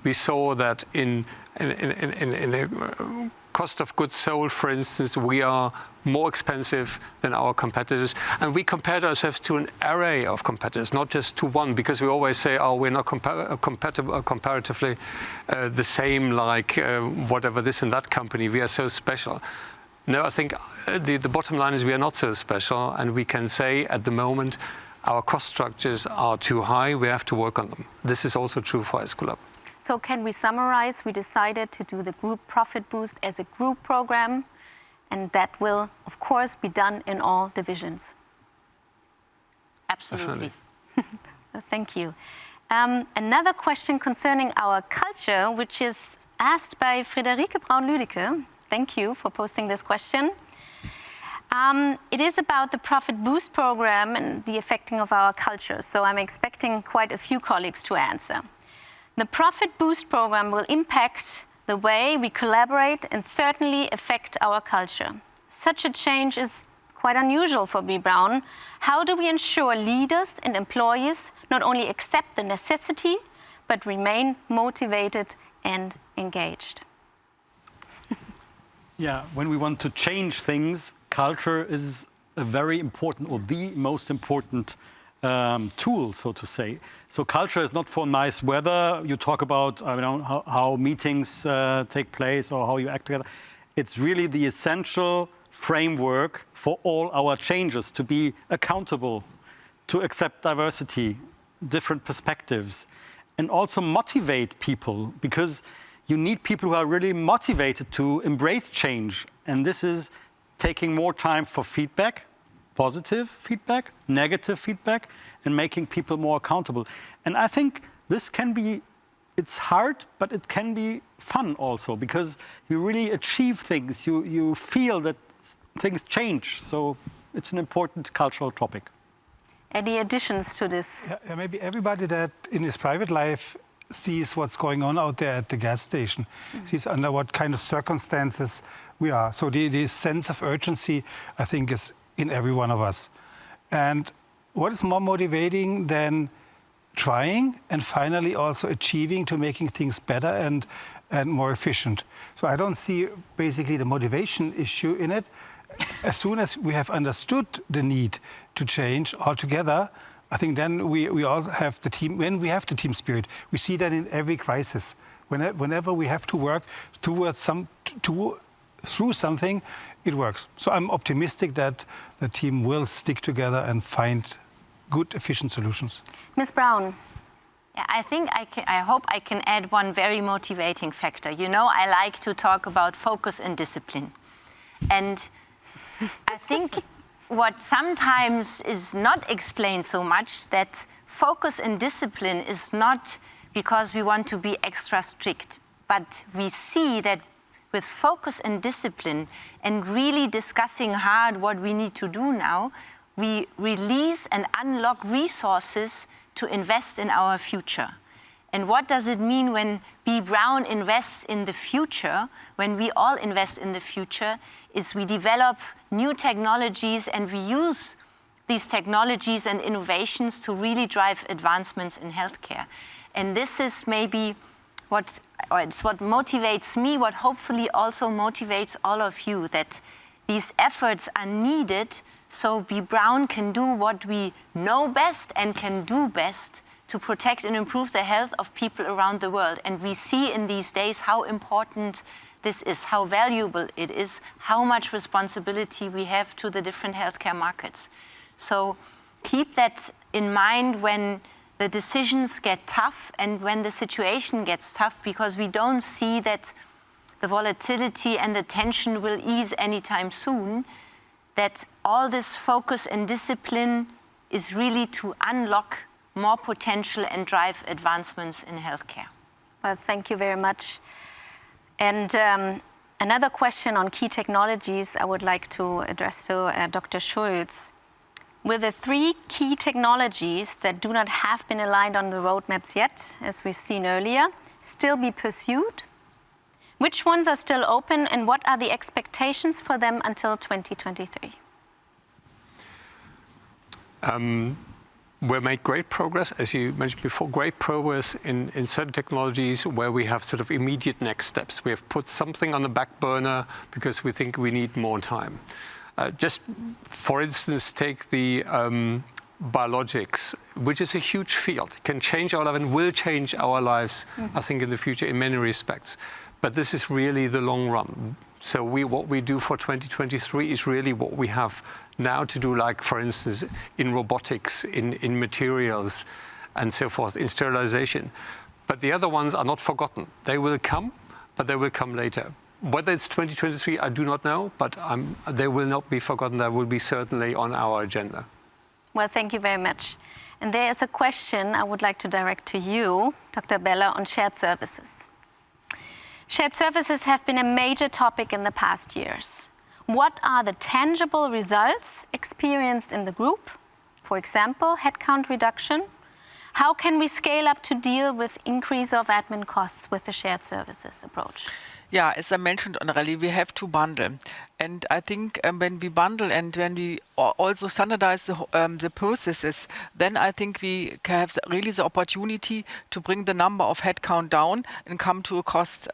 We saw that in the cost of goods sold, for instance, we are more expensive than our competitors. And we compared ourselves to an array of competitors, not just to one, because we always say, oh, we're not comparatively the same like whatever this and that company. We are so special. No, I think the bottom line is we are not so special. And we can say at the moment, our cost structures are too high. We have to work on them. This is also true for Escolab. So can we summarize? We decided to do the group profit boost as a group program, and that will, of course, be done in all divisions. Absolutely. Thank you. Another question concerning our culture, which is asked by Friederike Braun-Lüdecke. Thank you for posting this question. It is about the Profit Boost program and the affecting of our culture. So I'm expecting quite a few colleagues to answer. The Profit Boost program will impact the way we collaborate and certainly affect our culture. Such a change is quite unusual for B. Brown. How do we ensure leaders and employees not only accept the necessity, but remain motivated and engaged? Yeah, when we want to change things, culture is a very important, or the most important tool, so to say. So culture is not for nice weather. You talk about how meetings take place or how you act together. It's really the essential framework for all our changes, to be accountable, to accept diversity, different perspectives, and also motivate people, because you need people who are really motivated to embrace change. And this is taking more time for feedback, positive feedback, negative feedback, and making people more accountable. And I think this can be, it's hard, but it can be fun also, because you really achieve things. You feel that things change. So it's an important cultural topic. Any additions to this? Yeah, maybe everybody that in his private life sees what's going on out there at the gas station, sees under what kind of circumstances we are. So the sense of urgency, I think, is in every one of us. And what is more motivating than trying and finally also achieving to making things better and more efficient? So I don't see basically the motivation issue in it. As soon as we have understood the need to change altogether, I think then we all have the team, when we have the team spirit, we see that in every crisis. Whenever we have to work towards through something, it works. So I'm optimistic that the team will stick together and find good, efficient solutions. Ms. Brown. Yeah, I hope I can add one very motivating factor. You know, I like to talk about focus and discipline. And I think what sometimes is not explained so much, that focus and discipline is not because we want to be extra strict, but we see that with focus and discipline and really discussing hard what we need to do now, we release and unlock resources to invest in our future. And what does it mean when B. Braun invests in the future, when we all invest in the future, is we develop new technologies and we use these technologies and innovations to really drive advancements in healthcare. And this is maybe it's what motivates me, what hopefully also motivates all of you, that these efforts are needed so B. Braun can do what we know best and can do best to protect and improve the health of people around the world. And we see in these days how important this is, how valuable it is, how much responsibility we have to the different healthcare markets. So keep that in mind when the decisions get tough and when the situation gets tough, because we don't see that the volatility and the tension will ease anytime soon, that all this focus and discipline is really to unlock more potential and drive advancements in healthcare. Well, thank you very much. And another question on key technologies I would like to address to Dr. Schulz. Will the 3 key technologies that do not have been aligned on the roadmaps yet, as we've seen earlier, still be pursued? Which ones are still open and what are the expectations for them until 2023? We made great progress, as you mentioned before, great progress in certain technologies where we have sort of immediate next steps. We have put something on the back burner because we think we need more time. Just for instance, take the biologics, which is a huge field. It can change our life and will change our lives, I think, in the future in many respects. But this is really the long run. So what we do for 2023 is really what we have now to do, like, for instance, in robotics, in materials, and so forth, in sterilization. But the other ones are not forgotten. They will come, but they will come later. Whether it's 2023, I do not know, but they will not be forgotten. They will be certainly on our agenda. Well, thank you very much. And there is a question I would like to direct to you, Dr. Beller, on shared services. Shared services have been a major topic in the past years. What are the tangible results experienced in the group? For example, headcount reduction. How can we scale up to deal with increase of admin costs with the shared services approach? Yeah, as I mentioned already, we have to bundle. And I think when we bundle and when we also standardize the processes, then I think we have really the opportunity to bring the number of headcount down and come to a cost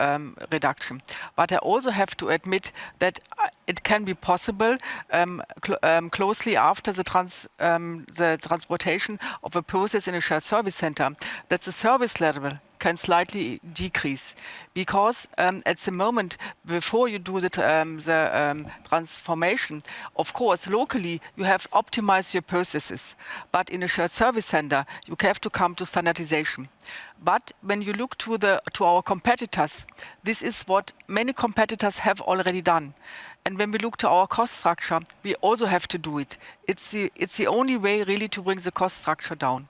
reduction. But I also have to admit that it can be possible closely after the transportation of a process in a shared service center, that the service level can slightly decrease, because at the moment before you do the transformation, of course locally you have optimized your processes, but in a shared service center you have to come to standardization. But when you look to our competitors, this is what many competitors have already done. And when we look to our cost structure, we also have to do it. It's the only way really to bring the cost structure down.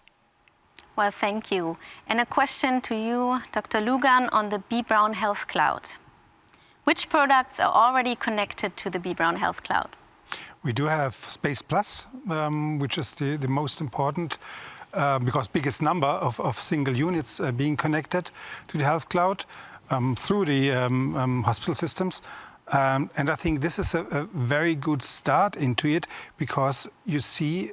Well, thank you. And a question to you, Dr. Lugan, on the B. Braun Health Cloud. Which products are already connected to the B. Braun Health Cloud? We do have Space Plus, which is the most important, because biggest number of single units being connected to the Health Cloud through the hospital systems. And I think this is a very good start into it, because you see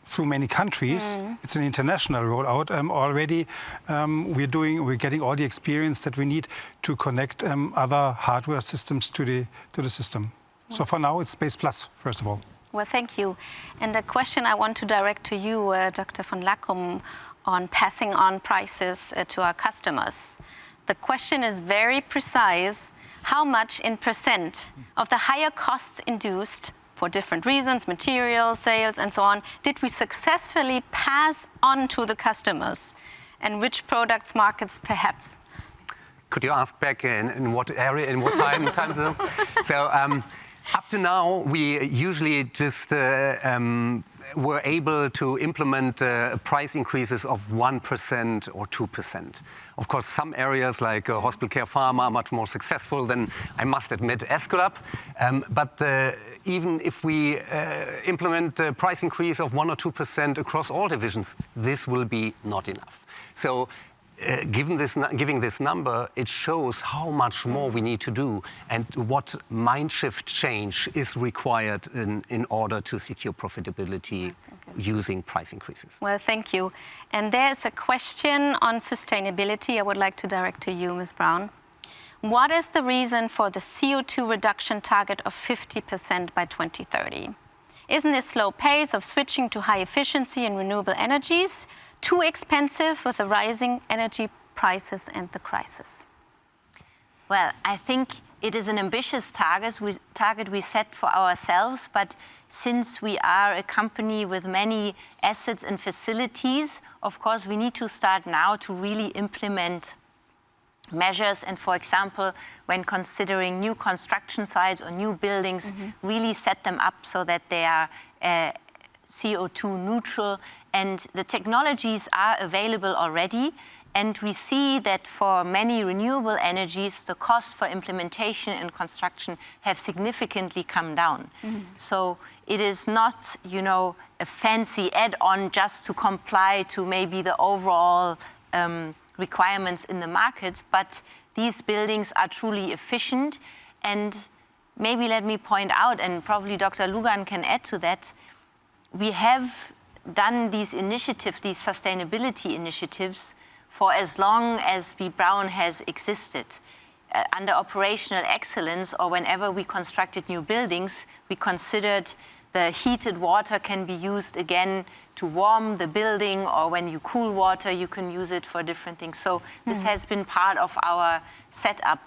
through many countries, it's an international rollout already. We're getting all the experience that we need to connect other hardware systems to the system. So for now, it's Space Plus, first of all. Well, thank you. And a question I want to direct to you, Dr. von Lackum, on passing on prices to our customers. The question is very precise. How much in percent of the higher costs induced for different reasons, materials, sales, and so on, did we successfully pass on to the customers? And which products, markets, perhaps? Could you ask back in what area, in what time zone? So up to now, we usually just were able to implement price increases of 1% or 2%. Of course, some areas like hospital care pharma are much more successful than, I must admit, Esculap. But even if we implement a price increase of 1 or 2% across all divisions, this will be not enough. So giving this number, it shows how much more we need to do and what mind shift change is required in order to secure profitability using price increases. Well, thank you. And there's a question on sustainability I would like to direct to you, Ms. Brown. What is the reason for the CO2 reduction target of 50% by 2030? Isn't this slow pace of switching to high efficiency and renewable energies too expensive with the rising energy prices and the crisis? Well, I think it is an ambitious target we set for ourselves, but since we are a company with many assets and facilities, of course, we need to start now to really implement measures and, for example, when considering new construction sites or new buildings, really set them up so that they are CO2 neutral. And the technologies are available already. And we see that for many renewable energies, the cost for implementation and construction have significantly come down. So it is not, a fancy add-on just to comply to maybe the overall requirements in the markets, but these buildings are truly efficient. And maybe let me point out, and probably Dr. Lugan can add to that, we have done these initiatives, these sustainability initiatives, for as long as B. Braun has existed. Under operational excellence, or whenever we constructed new buildings, we considered the heated water can be used again to warm the building, or when you cool water, you can use it for different things. So this has been part of our setup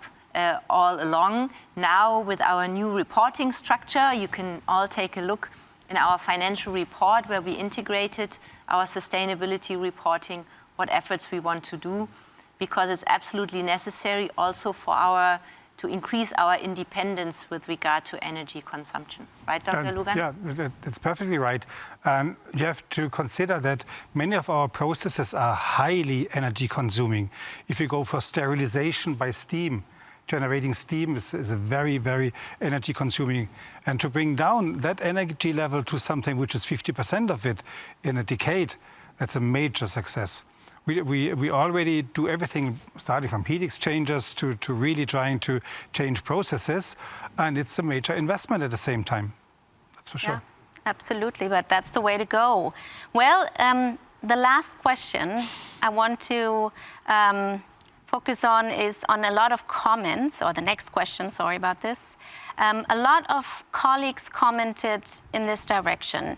all along. Now, with our new reporting structure, you can all take a look in our financial report where we integrated our sustainability reporting, what efforts we want to do, because it's absolutely necessary also for to increase our independence with regard to energy consumption. Right, Dr. Lugan? Yeah, that's perfectly right. You have to consider that many of our processes are highly energy consuming. If you go for sterilization by steam, generating steam is a very, very energy consuming. And to bring down that energy level to something which is 50% of it in a decade, that's a major success. We already do everything, starting from heat exchangers to really trying to change processes. And it's a major investment at the same time. That's for sure. Yeah, absolutely, but that's the way to go. Well, the last question I want to focus on is on a lot of comments, or the next question, sorry about this. A lot of colleagues commented in this direction.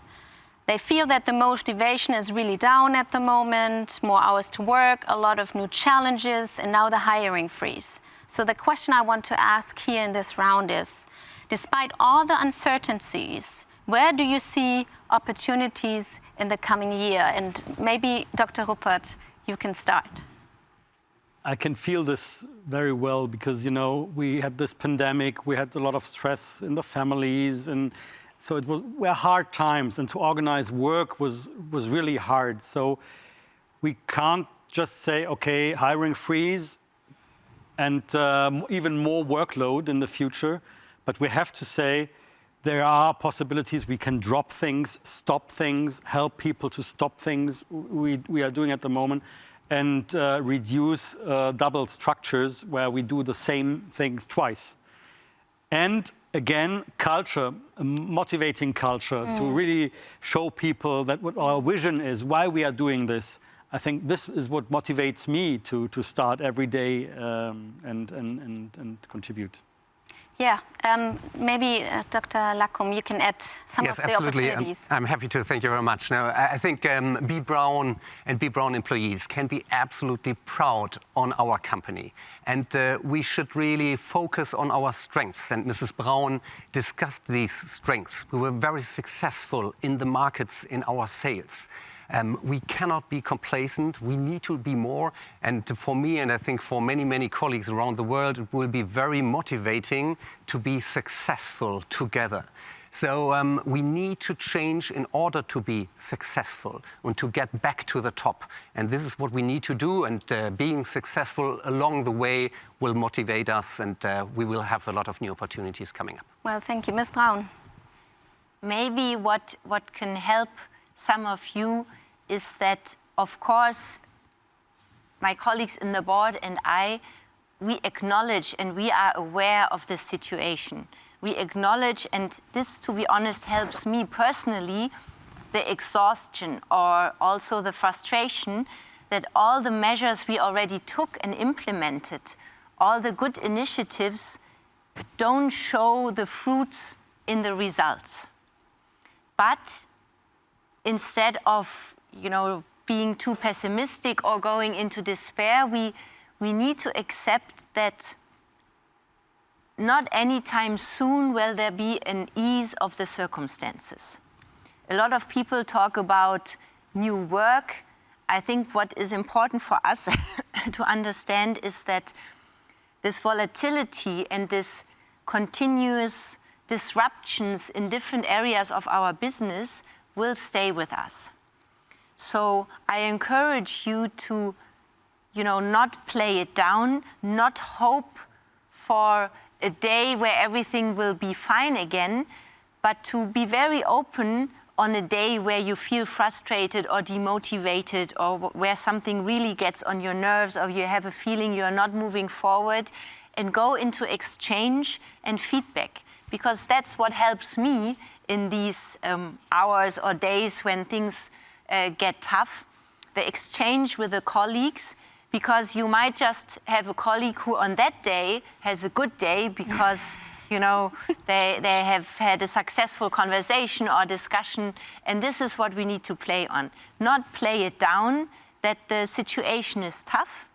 They feel that the motivation is really down at the moment, more hours to work, a lot of new challenges, and now the hiring freeze. So the question I want to ask here in this round is, despite all the uncertainties, where do you see opportunities in the coming year? And maybe, Dr. Ruppert, you can start. I can feel this very well because, we had this pandemic, we had a lot of stress in the families, and so were hard times, and to organize work was really hard. So we can't just say, okay, hiring freeze and even more workload in the future, but we have to say there are possibilities. We can drop things, stop things, help people to stop things we are doing at the moment, and reduce double structures where we do the same things twice. And again, culture, a motivating culture to really show people that what our vision is, why we are doing this. I think this is what motivates me to start every day and contribute. Yeah, maybe Dr. Lacombe, you can add some of the opportunities. I'm happy to. Thank you very much. Now, I think B. Braun and B. Braun employees can be absolutely proud on our company. And we should really focus on our strengths. And Mrs. Braun discussed these strengths. We were very successful in the markets in our sales. We cannot be complacent. We need to be more. And for me, and I think for many, many colleagues around the world, it will be very motivating to be successful together. So we need to change in order to be successful and to get back to the top. And this is what we need to do. And being successful along the way will motivate us, and we will have a lot of new opportunities coming up. Well, thank you. Ms. Braun. Maybe what can help some of you is that, of course, my colleagues in the board and we acknowledge and we are aware of the situation. We acknowledge, and this, to be honest, helps me personally, the exhaustion or also the frustration that all the measures we already took and implemented, all the good initiatives, don't show the fruits in the results. But instead of, being too pessimistic or going into despair, we need to accept that not anytime soon will there be an ease of the circumstances. A lot of people talk about new work. I think what is important for us to understand is that this volatility and this continuous disruptions in different areas of our business will stay with us. So I encourage you to, not play it down, not hope for a day where everything will be fine again, but to be very open on a day where you feel frustrated or demotivated or where something really gets on your nerves or you have a feeling you're not moving forward, and go into exchange and feedback, because that's what helps me in these hours or days when things get tough. The exchange with the colleagues, because you might just have a colleague who on that day has a good day because they have had a successful conversation or discussion, and this is what we need to play on. Not play it down, that the situation is tough,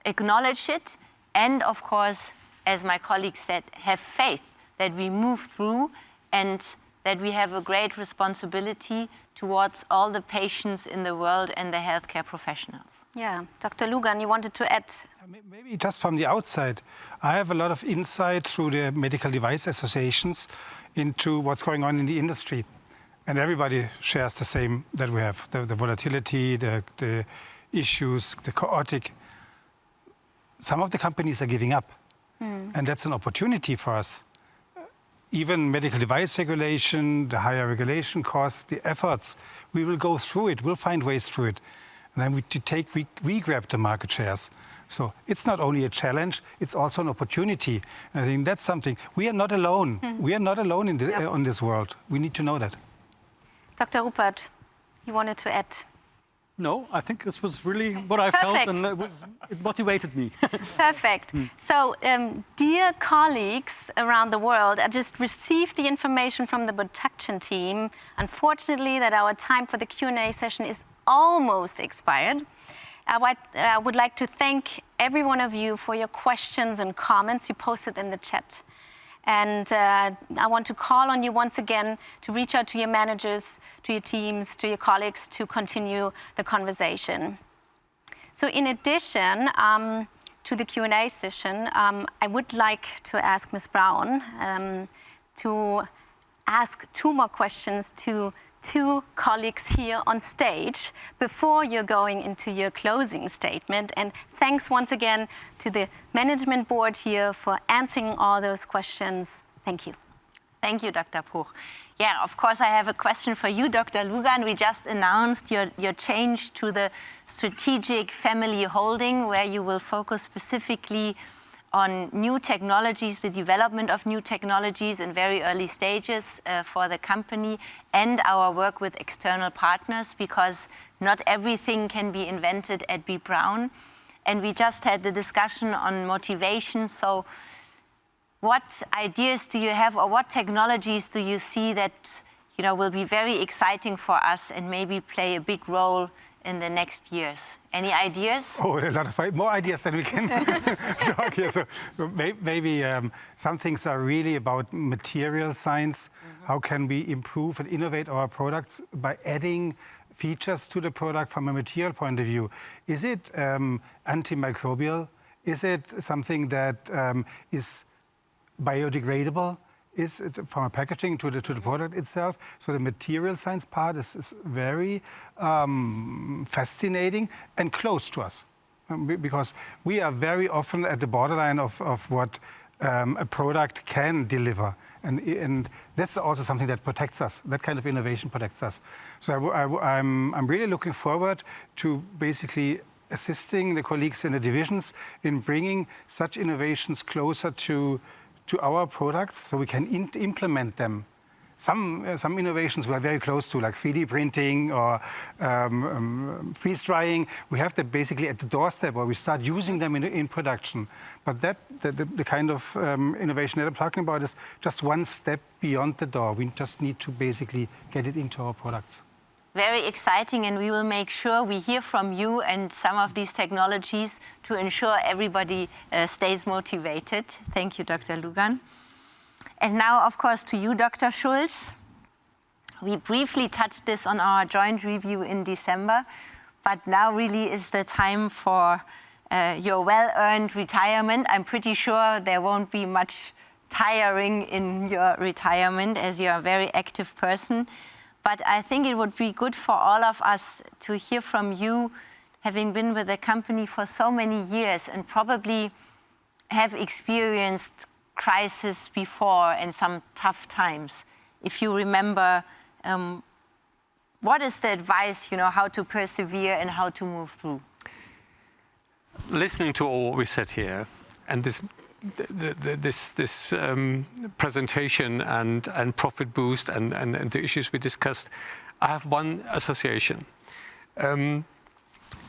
acknowledge it, and of course, as my colleague said, have faith that we move through and that we have a great responsibility towards all the patients in the world and the healthcare professionals. Yeah, Dr. Lugan, you wanted to add? Maybe just from the outside, I have a lot of insight through the medical device associations into what's going on in the industry. And everybody shares the same that we have, the volatility, the issues, the chaotic. Some of the companies are giving up. And that's an opportunity for us. Even medical device regulation, the higher regulation costs, the efforts, we will go through it, we'll find ways through it. And then we grab the market shares. So it's not only a challenge, it's also an opportunity. And I think that's something, we are not alone. We are not alone in on this world. We need to know that. Dr. Ruppert, you wanted to add? No, I think this was really what I felt, and it motivated me. Perfect. So, dear colleagues around the world, I just received the information from the production team, unfortunately, that our time for the Q&A session is almost expired. I would like to thank every one of you for your questions and comments you posted in the chat. And I want to call on you once again to reach out to your managers, to your teams, to your colleagues to continue the conversation. So in addition to the Q&A session, I would like to ask Ms. Braun to ask 2 more questions to 2 colleagues here on stage before you're going into your closing statement. And thanks once again to the management board here for answering all those questions. Thank you. Thank you, Dr. Puch. Yeah, of course, I have a question for you, Dr. Lugan. We just announced your change to the strategic family holding, where you will focus specifically on new technologies, the development of new technologies in very early stages for the company, and our work with external partners, because not everything can be invented at B. Braun. And we just had the discussion on motivation. So what ideas do you have, or what technologies do you see that will be very exciting for us and maybe play a big role in the next years? Any ideas? Oh, a lot of more ideas than we can talk here. So maybe some things are really about material science. How can we improve and innovate our products by adding features to the product from a material point of view. Is it antimicrobial? Is it something that is biodegradable? Is it from a packaging to the product itself? So the material science part is very fascinating and close to us, because we are very often at the borderline of what a product can deliver. And that's also something that protects us. That kind of innovation protects us. So I'm really looking forward to basically assisting the colleagues in the divisions in bringing such innovations closer to our products, so we can implement them. Some innovations we're very close to, like 3D printing or freeze drying. We have them basically at the doorstep, where we start using them in production. But the kind of innovation that I'm talking about is just one step beyond the door. We just need to basically get it into our products. Very exciting, and we will make sure we hear from you and some of these technologies to ensure everybody stays motivated. Thank you, Dr. Lugan. And now, of course, to you, Dr. Schulz. We briefly touched this on our joint review in December, but now really is the time for your well-earned retirement. I'm pretty sure there won't be much tiring in your retirement, as you're a very active person. But I think it would be good for all of us to hear from you, having been with the company for so many years and probably have experienced crisis before and some tough times. If you remember, what is the advice, how to persevere and how to move through? Listening to all we said here, and this presentation and profit boost and the issues we discussed, I have one association. In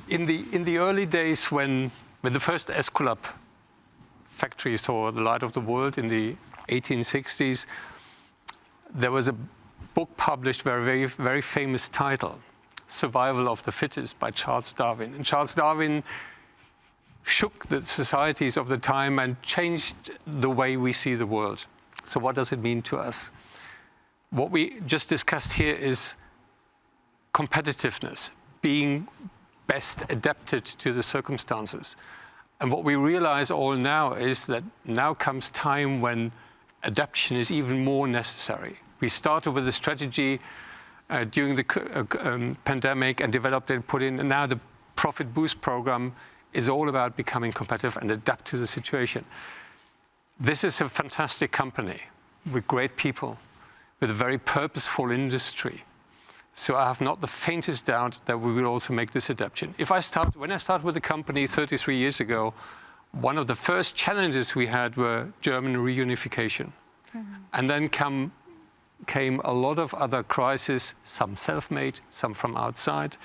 the early days when the first Esculap factory saw the light of the world in the 1860s, there was a book published with a very, very famous title, Survival of the Fittest by Charles Darwin. And Charles Darwin shook the societies of the time and changed the way we see the world. So what does it mean to us? What we just discussed here is competitiveness, being best adapted to the circumstances. And what we realize all now is that now comes time when adaptation is even more necessary. We started with a strategy during the pandemic and developed it, put in, and now the Profit Boost program is all about becoming competitive and adapt to the situation. This is a fantastic company with great people, with a very purposeful industry. So I have not the faintest doubt that we will also make this adaptation. When I started with the company 33 years ago, one of the first challenges we had were German reunification. Mm-hmm. And then came a lot of other crises, some self-made, some from outside.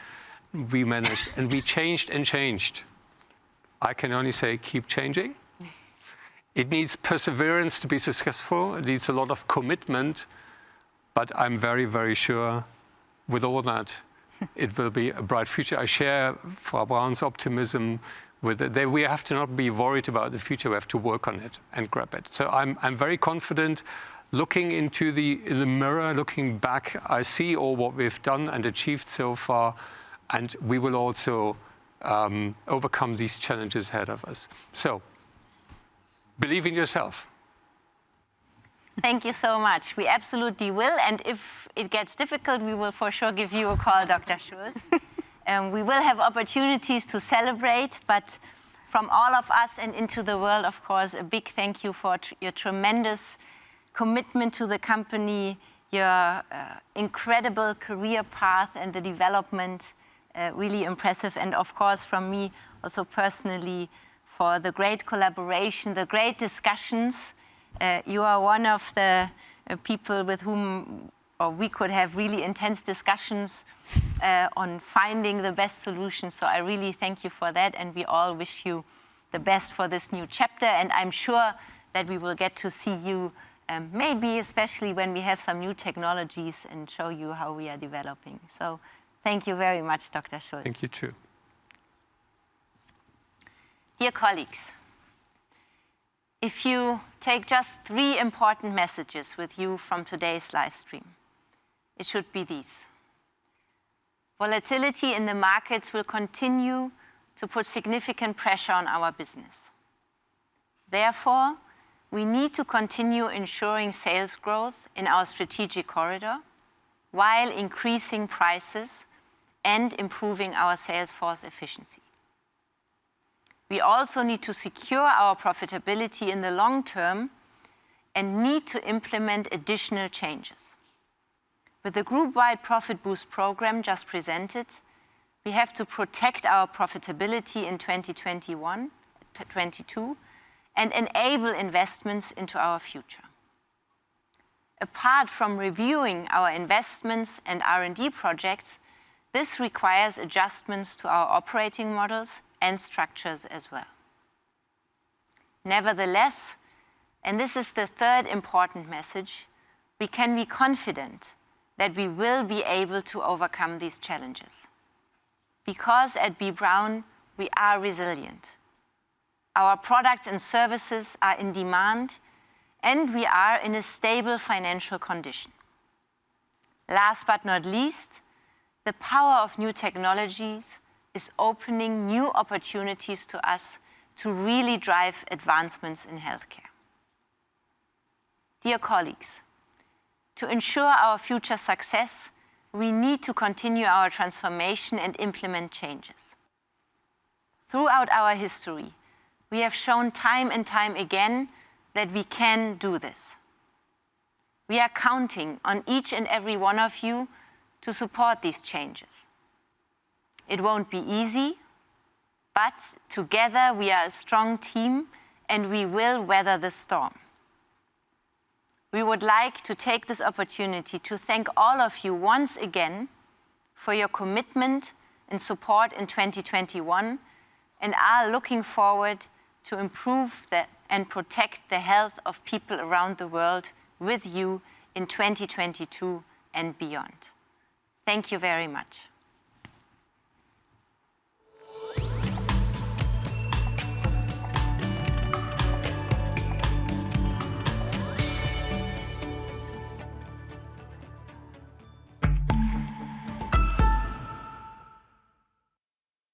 We managed, and we changed and changed. I can only say, keep changing. It needs perseverance to be successful. It needs a lot of commitment, but I'm very, very sure with all that, it will be a bright future. I share Frau Braun's optimism with it. We have to not be worried about the future. We have to work on it and grab it. So I'm very confident. Looking into the mirror, looking back, I see all what we've done and achieved so far, and we will also overcome these challenges ahead of us. So, believe in yourself. Thank you so much. We absolutely will. And if it gets difficult, we will for sure give you a call, Dr. Schulz. We will have opportunities to celebrate, but from all of us and into the world, of course, a big thank you for your tremendous commitment to the company, your incredible career path and the development, really impressive. And of course, from me, also personally, for the great collaboration, the great discussions. You are one of the people with whom we could have really intense discussions on finding the best solution. So I really thank you for that, and we all wish you the best for this new chapter. And I'm sure that we will get to see you, maybe especially when we have some new technologies and show you how we are developing. So thank you very much, Dr. Schulz. Thank you too. Dear colleagues, if you take just 3 important messages with you from today's live stream, it should be these. Volatility in the markets will continue to put significant pressure on our business. Therefore, we need to continue ensuring sales growth in our strategic corridor while increasing prices and improving our sales force efficiency. We also need to secure our profitability in the long term and need to implement additional changes. With the group-wide Profit Boost program just presented, we have to protect our profitability in 2021-22 and enable investments into our future. Apart from reviewing our investments and R&D projects, this requires adjustments to our operating models and structures as well. Nevertheless, and this is the third important message, we can be confident that we will be able to overcome these challenges. Because at B. Braun, we are resilient. Our products and services are in demand, and we are in a stable financial condition. Last but not least, the power of new technologies is opening new opportunities to us to really drive advancements in healthcare. Dear colleagues, to ensure our future success, we need to continue our transformation and implement changes. Throughout our history, we have shown time and time again that we can do this. We are counting on each and every one of you to support these changes. It won't be easy, but together we are a strong team and we will weather the storm. We would like to take this opportunity to thank all of you once again for your commitment and support in 2021 and are looking forward to improve and protect the health of people around the world with you in 2022 and beyond. Thank you very much.